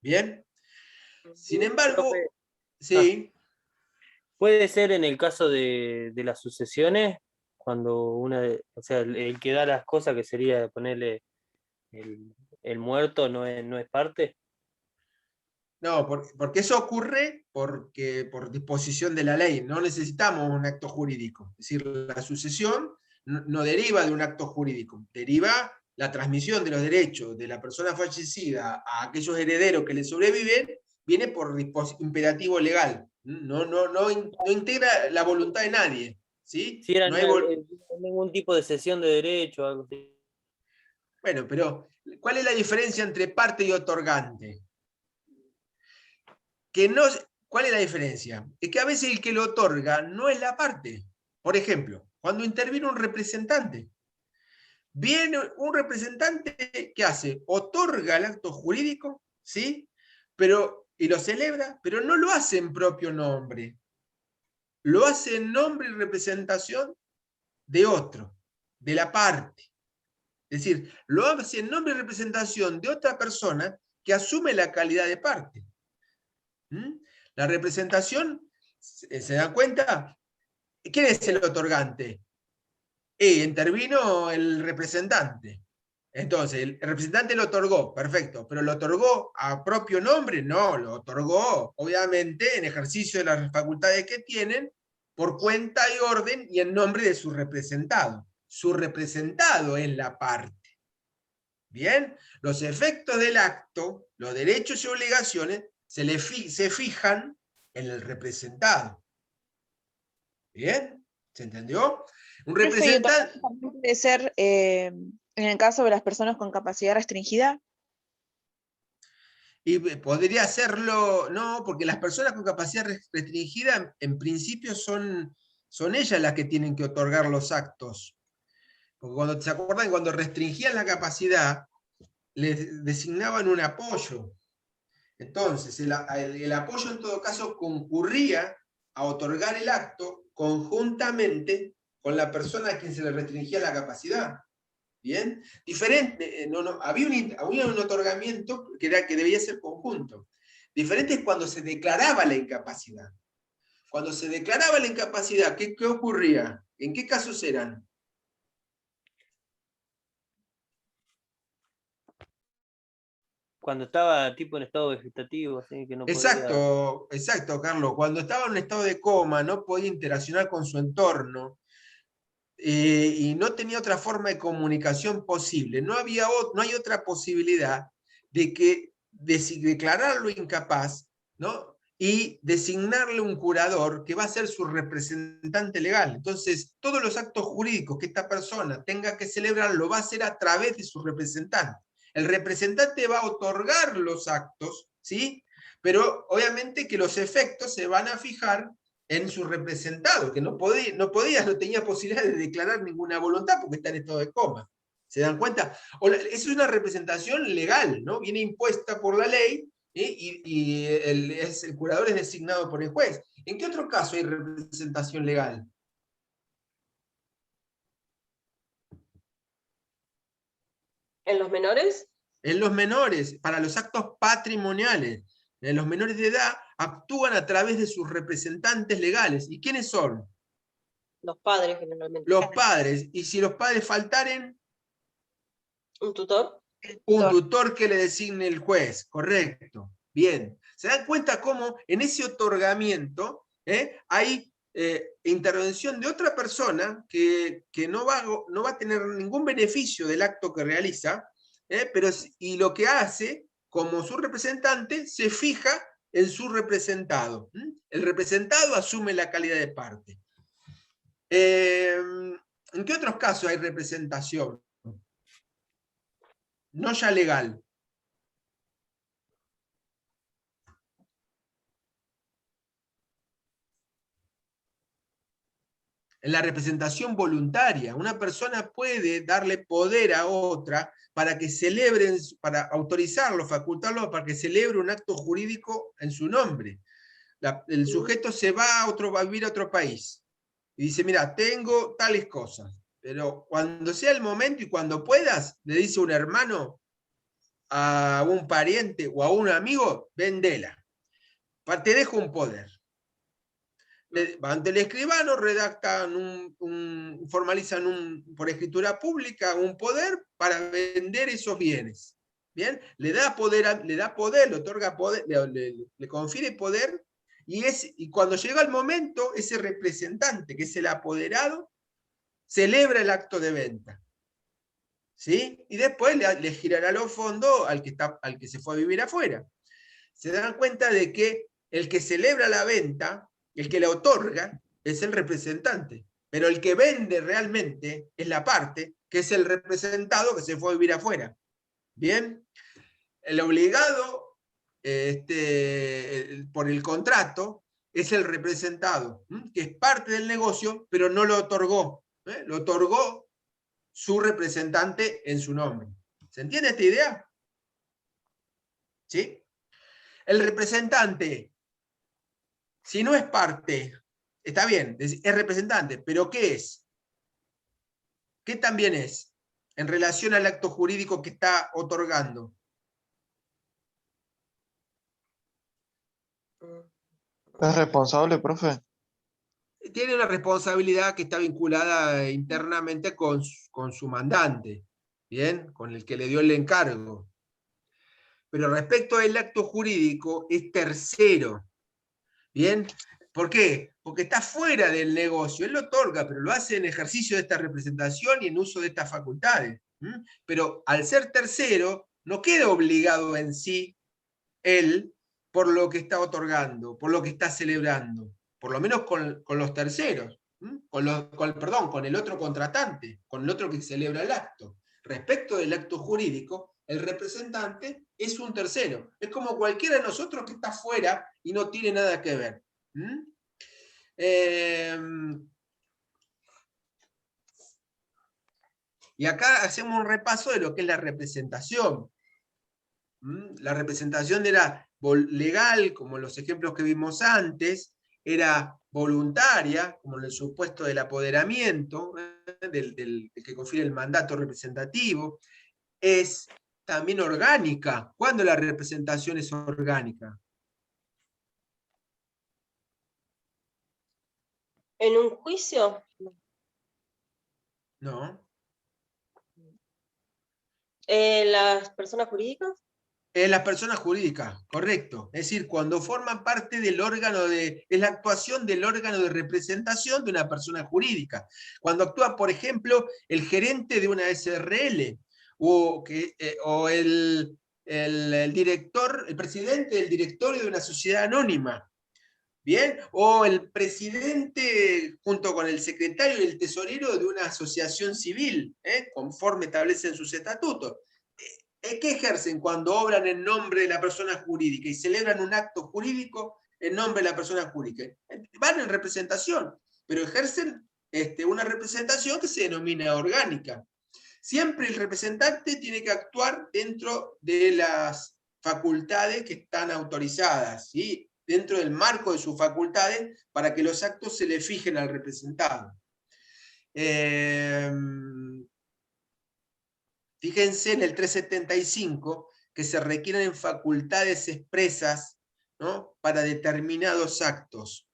Speaker 3: ¿Bien? Sin embargo,
Speaker 7: Profe,
Speaker 3: sí.
Speaker 7: ¿puede ser en el caso de las sucesiones, cuando o sea, el que da las cosas, que sería ponerle el muerto, no es parte?
Speaker 3: No, porque eso ocurre por disposición de la ley. No necesitamos un acto jurídico. Es decir, la sucesión no deriva de un acto jurídico, deriva la transmisión de los derechos de la persona fallecida a aquellos herederos que le sobreviven, viene por imperativo legal. No integra la voluntad de nadie. ¿Sí?
Speaker 7: Si era
Speaker 3: No hay
Speaker 7: ningún tipo de cesión de derecho o algo así.
Speaker 3: Bueno, pero ¿cuál es la diferencia entre parte y otorgante? ¿Cuál es la diferencia? Es que a veces el que lo otorga no es la parte. Por ejemplo, cuando interviene un representante. Viene un representante, ¿qué hace? Otorga el acto jurídico, ¿sí? Y lo celebra, pero no lo hace en propio nombre. Lo hace en nombre y representación de otro, de la parte. Es decir, lo hace en nombre y representación de otra persona que asume la calidad de parte. La representación, ¿se dan cuenta? ¿Quién es el otorgante? Intervino el representante. Entonces, el representante lo otorgó, perfecto, pero ¿lo otorgó a propio nombre? No, lo otorgó, obviamente, en ejercicio de las facultades que tienen, por cuenta y orden y en nombre de su representado. Su representado es la parte. Bien, los efectos del acto, los derechos y obligaciones, se fijan en el representado. ¿Bien? ¿Se entendió? Un representante...
Speaker 4: ¿También puede ser en el caso de las personas con capacidad restringida?
Speaker 3: Y podría hacerlo, no, porque las personas con capacidad restringida en principio son ellas las que tienen que otorgar los actos. Porque cuando se acuerdan, cuando restringían la capacidad, les designaban un apoyo. Entonces, el apoyo en todo caso concurría a otorgar el acto conjuntamente con la persona a quien se le restringía la capacidad. ¿Bien? Diferente, había un otorgamiento que debía ser conjunto. Diferente es cuando se declaraba la incapacidad. Cuando se declaraba la incapacidad, ¿qué ocurría? ¿En qué casos eran?
Speaker 7: Cuando estaba tipo en estado vegetativo, así que no podía.
Speaker 3: Exacto, Carlos. Cuando estaba en un estado de coma, no podía interaccionar con su entorno y no tenía otra forma de comunicación posible. No hay otra posibilidad de declararlo incapaz, ¿no? Y designarle un curador que va a ser su representante legal. Entonces, todos los actos jurídicos que esta persona tenga que celebrar lo va a hacer a través de su representante. El representante va a otorgar los actos, ¿sí? Pero obviamente que los efectos se van a fijar en su representado, que no tenía posibilidad de declarar ninguna voluntad porque está en estado de coma. ¿Se dan cuenta? Es una representación legal, ¿no? Viene impuesta por la ley, y el curador es designado por el juez. ¿En qué otro caso hay representación legal?
Speaker 5: ¿En los menores?
Speaker 3: En los menores, para los actos patrimoniales. En los menores de edad actúan a través de sus representantes legales. ¿Y quiénes son?
Speaker 5: Los padres, generalmente.
Speaker 3: Los padres. Y si los padres faltaren,
Speaker 5: ¿Un tutor?
Speaker 3: un tutor que le designe el juez. Correcto. Bien. ¿Se dan cuenta cómo en ese otorgamiento hay intervención de otra persona que no va a tener ningún beneficio del acto que realiza, y lo que hace, como su representante, se fija en su representado. El representado asume la calidad de parte. ¿En qué otros casos hay representación? No ya legal. En la representación voluntaria, una persona puede darle poder a otra para que celebren, para autorizarlo, facultarlo para que celebre un acto jurídico en su nombre. El sujeto se va a vivir a otro país y dice, mira, tengo tales cosas, pero cuando sea el momento y cuando puedas, le dice un hermano a un pariente o a un amigo, vendela, te dejo un poder. Ante el escribano redactan formalizan por escritura pública un poder para vender esos bienes. ¿Bien? Le da poder, le otorga poder, le confiere poder, y cuando llega el momento, ese representante, que es el apoderado, celebra el acto de venta. ¿Sí? Y después le girará los fondos al que se fue a vivir afuera. Se dan cuenta de que el que celebra la venta, el que la otorga, es el representante, pero el que vende realmente es la parte, que es el representado que se fue a vivir afuera. ¿Bien? El obligado por el contrato es el representado, que es parte del negocio, pero no lo otorgó. Lo otorgó su representante en su nombre. ¿Se entiende esta idea? ¿Sí? El representante, si no es parte, está bien, es representante, pero ¿qué es? ¿Qué también es en relación al acto jurídico que está otorgando?
Speaker 8: ¿Es responsable, profe?
Speaker 3: Tiene una responsabilidad que está vinculada internamente con su mandante, ¿bien? Con el que le dio el encargo. Pero respecto al acto jurídico, es tercero, ¿bien? ¿Por qué? Porque está fuera del negocio. Él lo otorga, pero lo hace en ejercicio de esta representación y en uso de estas facultades. Pero al ser tercero, no queda obligado en sí él por lo que está otorgando, por lo que está celebrando, por lo menos con los terceros, con el otro contratante, con el otro que celebra el acto. Respecto del acto jurídico, el representante es un tercero. Es como cualquiera de nosotros que está fuera y no tiene nada que ver. Y acá hacemos un repaso de lo que es la representación. La representación era legal, como los ejemplos que vimos antes, era voluntaria, como en el supuesto del apoderamiento, del que confiere el mandato representativo, es también orgánica. ¿Cuándo la representación es orgánica?
Speaker 5: ¿En un juicio?
Speaker 3: No.
Speaker 5: ¿Las personas jurídicas?
Speaker 3: Las personas jurídicas, correcto. Es decir, cuando forman parte del órgano es la actuación del órgano de representación de una persona jurídica. Cuando actúa, por ejemplo, el gerente de una SRL, o el director, el presidente del directorio de una sociedad anónima. ¿Bien? O el presidente junto con el secretario y el tesorero de una asociación civil, conforme establecen sus estatutos. ¿Qué ejercen cuando obran en nombre de la persona jurídica y celebran un acto jurídico en nombre de la persona jurídica? Van en representación, pero ejercen una representación que se denomina orgánica. Siempre el representante tiene que actuar dentro de las facultades que están autorizadas, ¿sí? Dentro del marco de sus facultades, para que los actos se le fijen al representado. Fíjense en el 375 que se requieren facultades expresas, ¿no?, para determinados actos.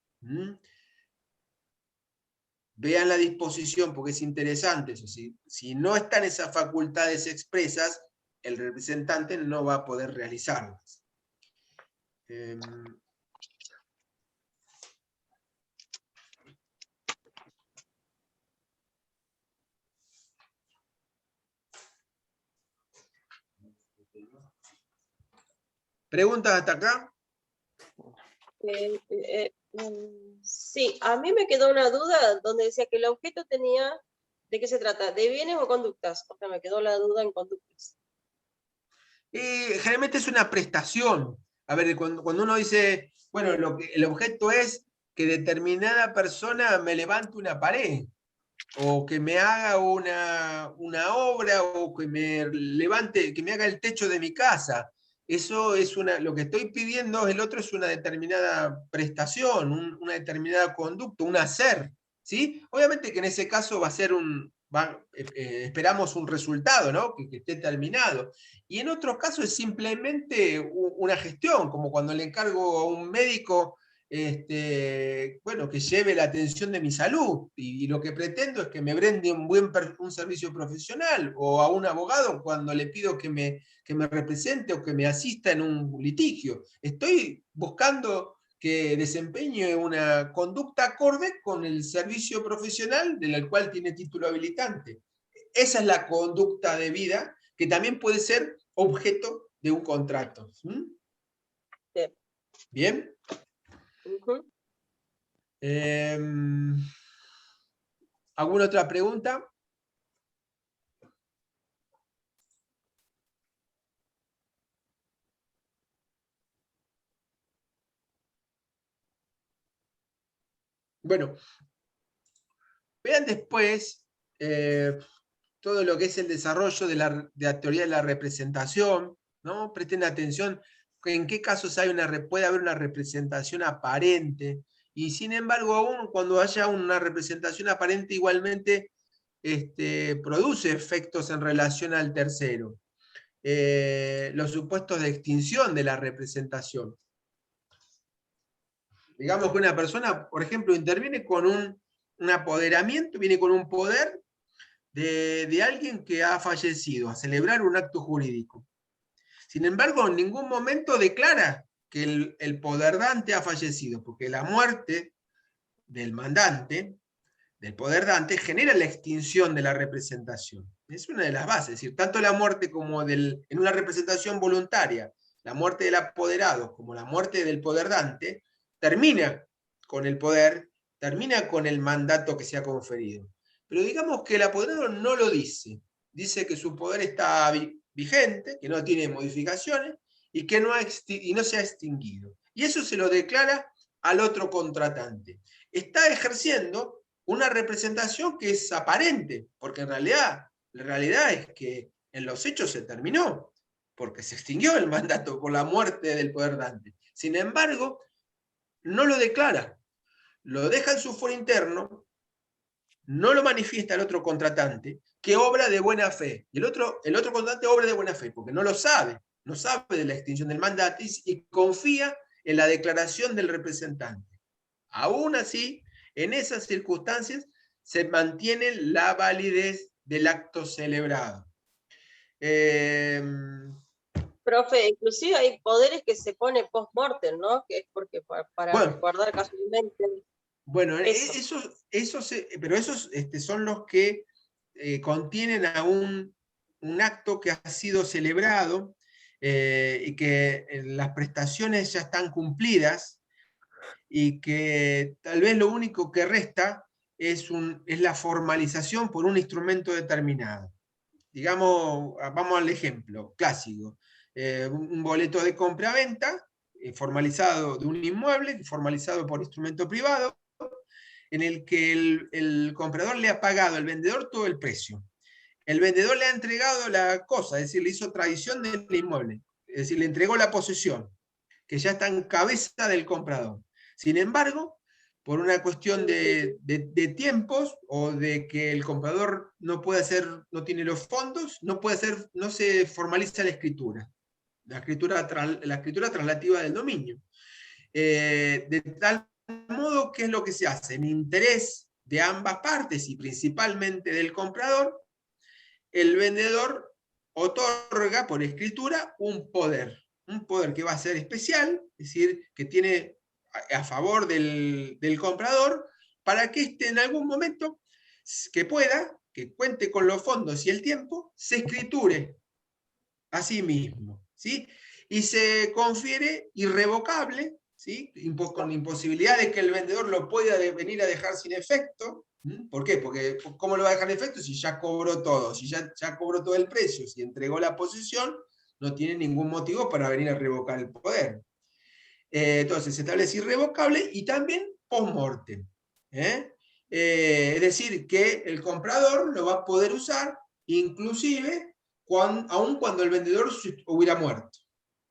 Speaker 3: Vean la disposición porque es interesante eso. Si no están esas facultades expresas, el representante no va a poder realizarlas. ¿Preguntas hasta acá?
Speaker 5: Sí, a mí me quedó una duda donde decía que el objeto tenía, ¿de qué se trata? ¿De bienes o conductas? O sea, me quedó la duda en conductas.
Speaker 3: Generalmente es una prestación. A ver, cuando uno dice, bueno, el objeto es que determinada persona me levante una pared, o que me haga una obra, o que me levante, que me haga el techo de mi casa. Eso es lo que estoy pidiendo, el otro es una determinada prestación, una determinada conducta, un hacer, ¿sí? Obviamente que en ese caso va a ser esperamos un resultado, ¿no? Que esté terminado. Y en otros casos es simplemente una gestión, como cuando le encargo a un médico bueno, que lleve la atención de mi salud, y lo que pretendo es que me brinde un servicio profesional, o a un abogado cuando le pido que me represente o que me asista en un litigio. Estoy buscando que desempeñe una conducta acorde con el servicio profesional del cual tiene título habilitante. Esa es la conducta de vida, que también puede ser objeto de un contrato. ¿Bien? ¿Alguna otra pregunta? Bueno, vean después todo lo que es el desarrollo de la teoría de la representación, ¿no? Presten atención en qué casos puede haber una representación aparente, y sin embargo, aún cuando haya una representación aparente, igualmente produce efectos en relación al tercero. Los supuestos de extinción de la representación. Digamos que una persona, por ejemplo, interviene con un apoderamiento, viene con un poder de alguien que ha fallecido, a celebrar un acto jurídico. Sin embargo, en ningún momento declara que el poderdante ha fallecido, porque la muerte del mandante, del poderdante, genera la extinción de la representación. Es una de las bases, es decir, tanto la muerte como en una representación voluntaria, la muerte del apoderado como la muerte del poderdante, termina con el poder, termina con el mandato que se ha conferido. Pero digamos que el apoderado no lo dice. Dice que su poder está vigente, que no tiene modificaciones y que no se ha extinguido. Y eso se lo declara al otro contratante. Está ejerciendo una representación que es aparente, porque en realidad, la realidad es que en los hechos se terminó, porque se extinguió el mandato por la muerte del poderdante. Sin embargo, no lo declara, lo deja en su foro interno, no lo manifiesta el otro contratante, que obra de buena fe. Y el otro contratante obra de buena fe, porque no lo sabe, no sabe de la extinción del mandato y confía en la declaración del representante. Aún así, en esas circunstancias, se mantiene la validez del acto celebrado.
Speaker 5: Profe, inclusive hay poderes que se pone post-mortem, ¿no? Que es porque para
Speaker 3: Bueno.
Speaker 5: recordar casualmente.
Speaker 3: Bueno,
Speaker 5: Eso.
Speaker 3: pero esos son los que contienen a un acto que ha sido celebrado y que las prestaciones ya están cumplidas y que tal vez lo único que resta es la formalización por un instrumento determinado. Digamos, vamos al ejemplo clásico, un boleto de compra-venta formalizado de un inmueble, formalizado por instrumento privado, en el que el comprador le ha pagado al vendedor todo el precio. El vendedor le ha entregado la cosa, es decir, le hizo tradición del inmueble, es decir, le entregó la posesión, que ya está en cabeza del comprador. Sin embargo, por una cuestión de tiempos o de que el comprador no tiene los fondos, no se formaliza la escritura traslativa del dominio. De tal modo, ¿qué es lo que se hace? En interés de ambas partes y principalmente del comprador, el vendedor otorga por escritura un poder que va a ser especial, es decir, que tiene a favor del comprador, para que éste en algún momento que cuente con los fondos y el tiempo, se escriture a sí mismo, ¿sí? Y se confiere irrevocable, ¿sí? Con imposibilidad de que el vendedor lo pueda venir a dejar sin efecto. ¿Por qué? Porque ¿cómo lo va a dejar en efecto si ya cobró todo? Si ya cobró todo el precio, si entregó la posesión, no tiene ningún motivo para venir a revocar el poder. Entonces se establece irrevocable y también post-mortem. Es decir, que el comprador lo va a poder usar inclusive aun cuando el vendedor hubiera muerto.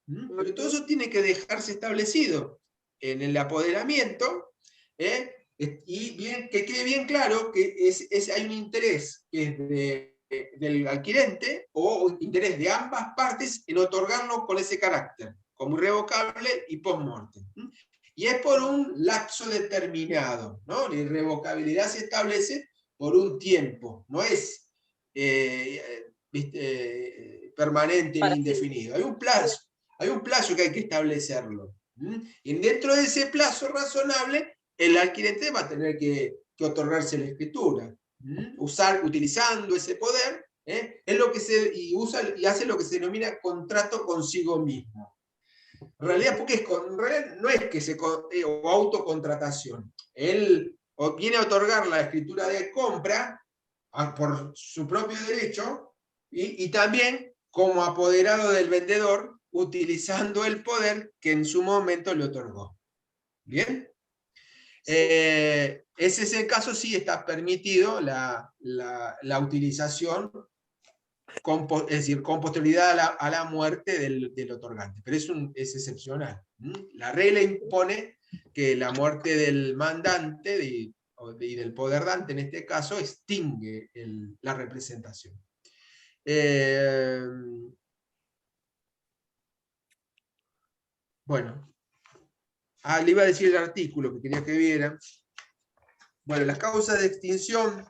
Speaker 3: Pero todo eso tiene que dejarse establecido en el apoderamiento, y que quede bien claro que hay un interés que es del adquirente o un interés de ambas partes en otorgarlo con ese carácter, como irrevocable y post-mortem. Y es por un lapso determinado, ¿no? La irrevocabilidad se establece por un tiempo, no es permanente ni indefinido. Hay un plazo que hay que establecerlo. Y dentro de ese plazo razonable, el adquirente va a tener que otorgarse la escritura. Utilizando ese poder, es lo que y hace lo que se denomina contrato consigo mismo. En realidad, no es que o autocontratación. Él viene a otorgar la escritura de compra por su propio derecho y también como apoderado del vendedor, utilizando el poder que en su momento le otorgó. ¿Bien? Ese es el caso, sí está permitido la utilización es decir, con posterioridad a la muerte del otorgante, pero es excepcional. La regla impone que la muerte del mandante y del poderdante, en este caso, extingue la representación. Bueno, le iba a decir el artículo que quería que vieran. Bueno, las causas de extinción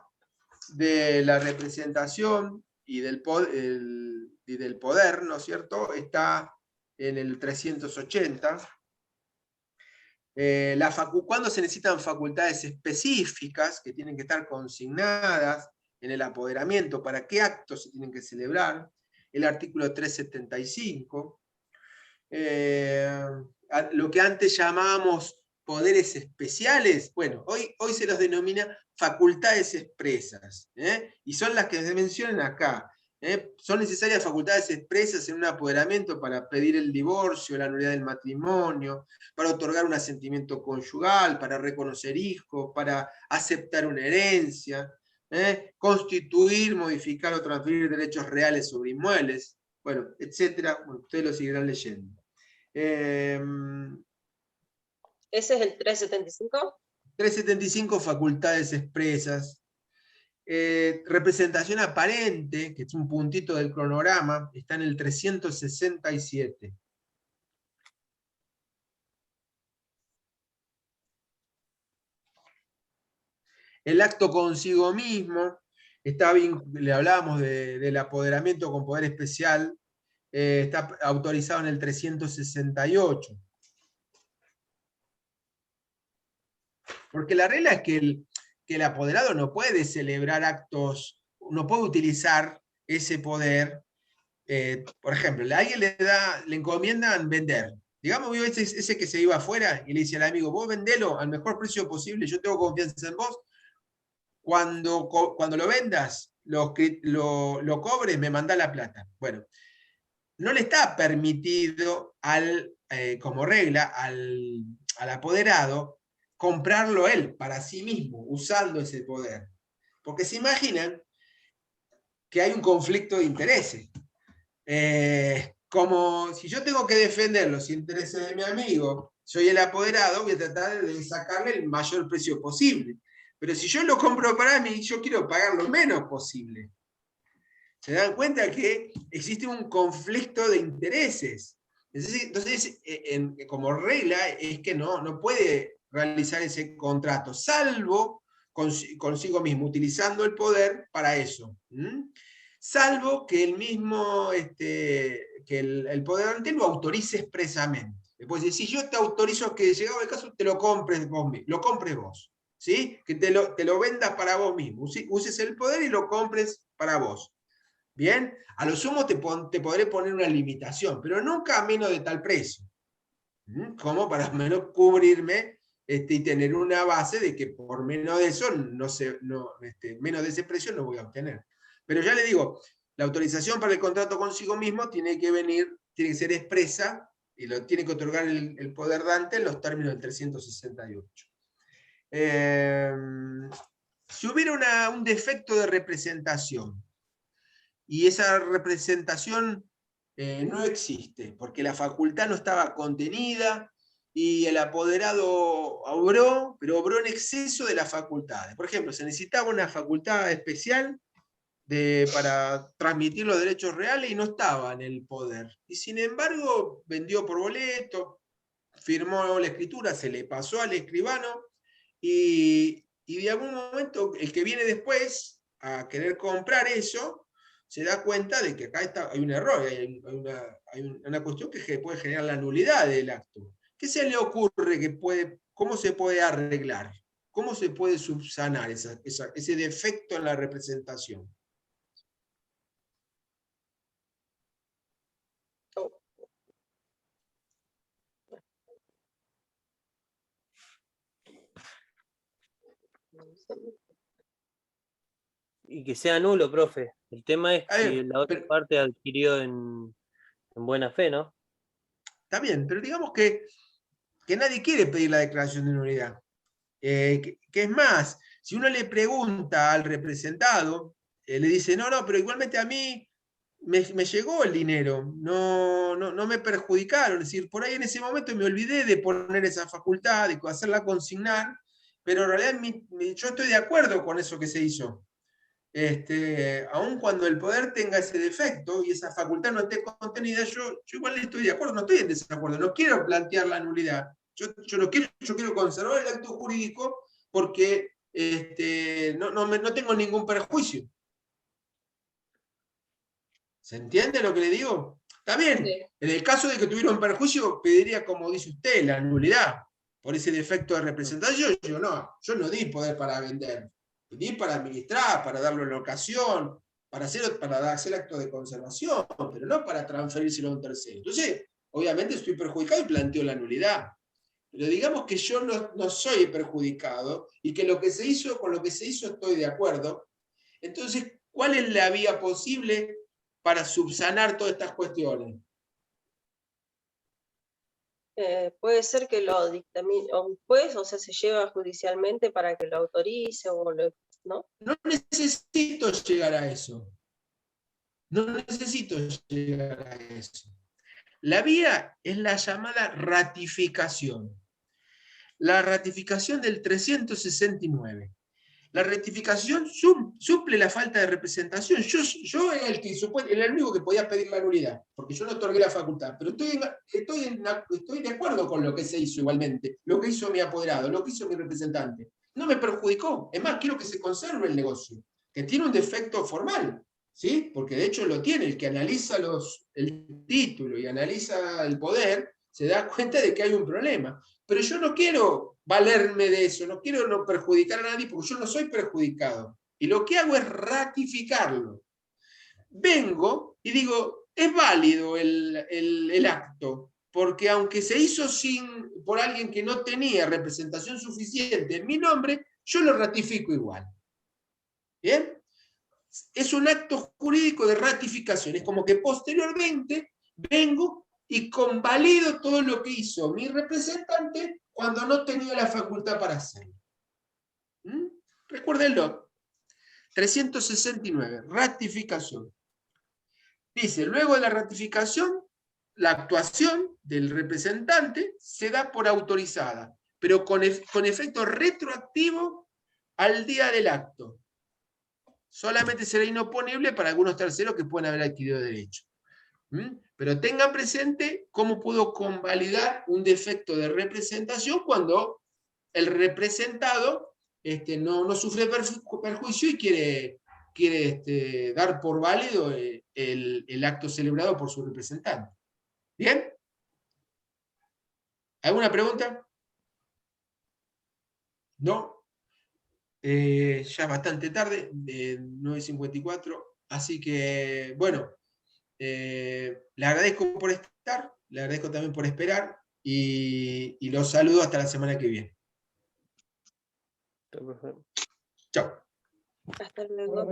Speaker 3: de la representación y del poder, ¿no es cierto?, está en el 380. ¿Cuándo se necesitan facultades específicas que tienen que estar consignadas en el apoderamiento? ¿Para qué actos se tienen que celebrar? El artículo 375. Lo que antes llamábamos poderes especiales, bueno, hoy se los denomina facultades expresas, y son las que se mencionan acá. Son necesarias facultades expresas en un apoderamiento para pedir el divorcio, la nulidad del matrimonio, para otorgar un asentimiento conyugal, para reconocer hijos, para aceptar una herencia, constituir, modificar o transferir derechos reales sobre inmuebles, bueno, etcétera. Bueno, ustedes lo seguirán leyendo.
Speaker 5: ¿Ese es el 375?
Speaker 3: 375 facultades expresas. Representación aparente, que es un puntito del cronograma, está en el 367. El acto consigo mismo, está bien, le hablábamos del apoderamiento con poder especial, está autorizado en el 368. Porque la regla es que el apoderado no puede celebrar actos, no puede utilizar ese poder. Por ejemplo, a alguien le encomiendan vender. Digamos, ese que se iba afuera y le dice al amigo, vos vendelo al mejor precio posible, yo tengo confianza en vos. Cuando lo vendas, lo cobres, me mandá la plata. Bueno, no le está permitido como regla al apoderado comprarlo él para sí mismo, usando ese poder. Porque se imaginan que hay un conflicto de intereses. Como si yo tengo que defender los intereses de mi amigo, soy el apoderado, voy a tratar de sacarle el mayor precio posible. Pero si yo lo compro para mí, yo quiero pagar lo menos posible. ¿Se dan cuenta que existe un conflicto de intereses? Entonces como regla, es que no puede realizar ese contrato, salvo consigo mismo, utilizando el poder para eso. Salvo que el mismo, que el poder ante lo autorice expresamente. Después, si yo te autorizo que, llegado el caso, te lo compres vos, ¿sí? Que te lo vendas para vos mismo, uses el poder y lo compres para vos. Bien, a lo sumo te podré poner una limitación, pero nunca a menos de tal precio. Como para menos cubrirme y tener una base de que por menos de eso, menos de ese precio no voy a obtener. Pero ya le digo, la autorización para el contrato consigo mismo tiene que ser expresa y lo tiene que otorgar el poder dante en los términos del 368. Si hubiera un defecto de representación, y esa representación no existe, porque la facultad no estaba contenida y el apoderado obró, pero obró en exceso de las facultades. Por ejemplo, se necesitaba una facultad especial para transmitir los derechos reales y no estaba en el poder. Y sin embargo, vendió por boleto, firmó la escritura, se le pasó al escribano y de algún momento el que viene después a querer comprar eso, se da cuenta de que acá hay un error, hay una cuestión que puede generar la nulidad del acto. ¿Qué se le ocurre cómo se puede arreglar? ¿Cómo se puede subsanar ese defecto en la representación?
Speaker 7: Y que sea nulo, profe. El tema es que la otra parte adquirió en buena fe, ¿no?
Speaker 3: Está bien, pero digamos que nadie quiere pedir la declaración de nulidad. Que es más, si uno le pregunta al representado, le dice, no, pero igualmente a mí me llegó el dinero, no me perjudicaron, es decir, por ahí en ese momento me olvidé de poner esa facultad, de hacerla consignar, pero en realidad yo estoy de acuerdo con eso que se hizo. Aun cuando el poder tenga ese defecto y esa facultad no esté contenida, yo igual estoy de acuerdo, no estoy en desacuerdo, no quiero plantear la nulidad. Yo quiero conservar el acto jurídico porque no tengo ningún perjuicio. ¿Se entiende lo que le digo? Está bien, sí. En el caso de que tuviera un perjuicio, pediría, como dice usted, la nulidad por ese defecto de representación. Yo no di poder para vender, di para administrar, para darle la ocasión, para hacer acto de conservación, pero no para transferírselo a un tercero. Entonces, obviamente estoy perjudicado y planteo la nulidad. Pero digamos que yo no soy perjudicado y que con lo que se hizo estoy de acuerdo. Entonces, ¿cuál es la vía posible para subsanar todas estas cuestiones?
Speaker 5: Puede ser que lo dictamine un juez, o sea, se lleva judicialmente para que lo autorice, ¿no?
Speaker 3: No necesito llegar a eso. No necesito llegar a eso. La vía es la llamada ratificación. la ratificación del 369. La ratificación suple la falta de representación. Yo era el único que podía pedir la nulidad, porque yo no otorgué la facultad, pero estoy de acuerdo con lo que se hizo igualmente, lo que hizo mi apoderado, lo que hizo mi representante. No me perjudicó, es más, quiero que se conserve el negocio, que tiene un defecto formal, ¿sí? Porque de hecho lo tiene, el que analiza el título y analiza el poder, se da cuenta de que hay un problema. Pero yo no quiero valerme de eso, no quiero no perjudicar a nadie porque yo no soy perjudicado. Y lo que hago es ratificarlo. Vengo y digo, es válido el acto, porque aunque se hizo por alguien que no tenía representación suficiente en mi nombre, yo lo ratifico igual. ¿Bien? Es un acto jurídico de ratificación, es como que posteriormente vengo y convalido todo lo que hizo mi representante cuando no tenía la facultad para hacerlo. Recuérdenlo. 369, ratificación. Dice, luego de la ratificación, la actuación del representante se da por autorizada, pero con efecto retroactivo al día del acto. Solamente será inoponible para algunos terceros que pueden haber adquirido derecho. Pero tengan presente cómo puedo convalidar un defecto de representación cuando el representado no sufre perjuicio y quiere dar por válido el acto celebrado por su representante. ¿Bien? ¿Alguna pregunta? ¿No? Ya es bastante tarde, 9:54, así que, bueno, le agradezco por estar, le agradezco también por esperar y los saludo hasta la semana que viene. Chao.
Speaker 5: Hasta luego.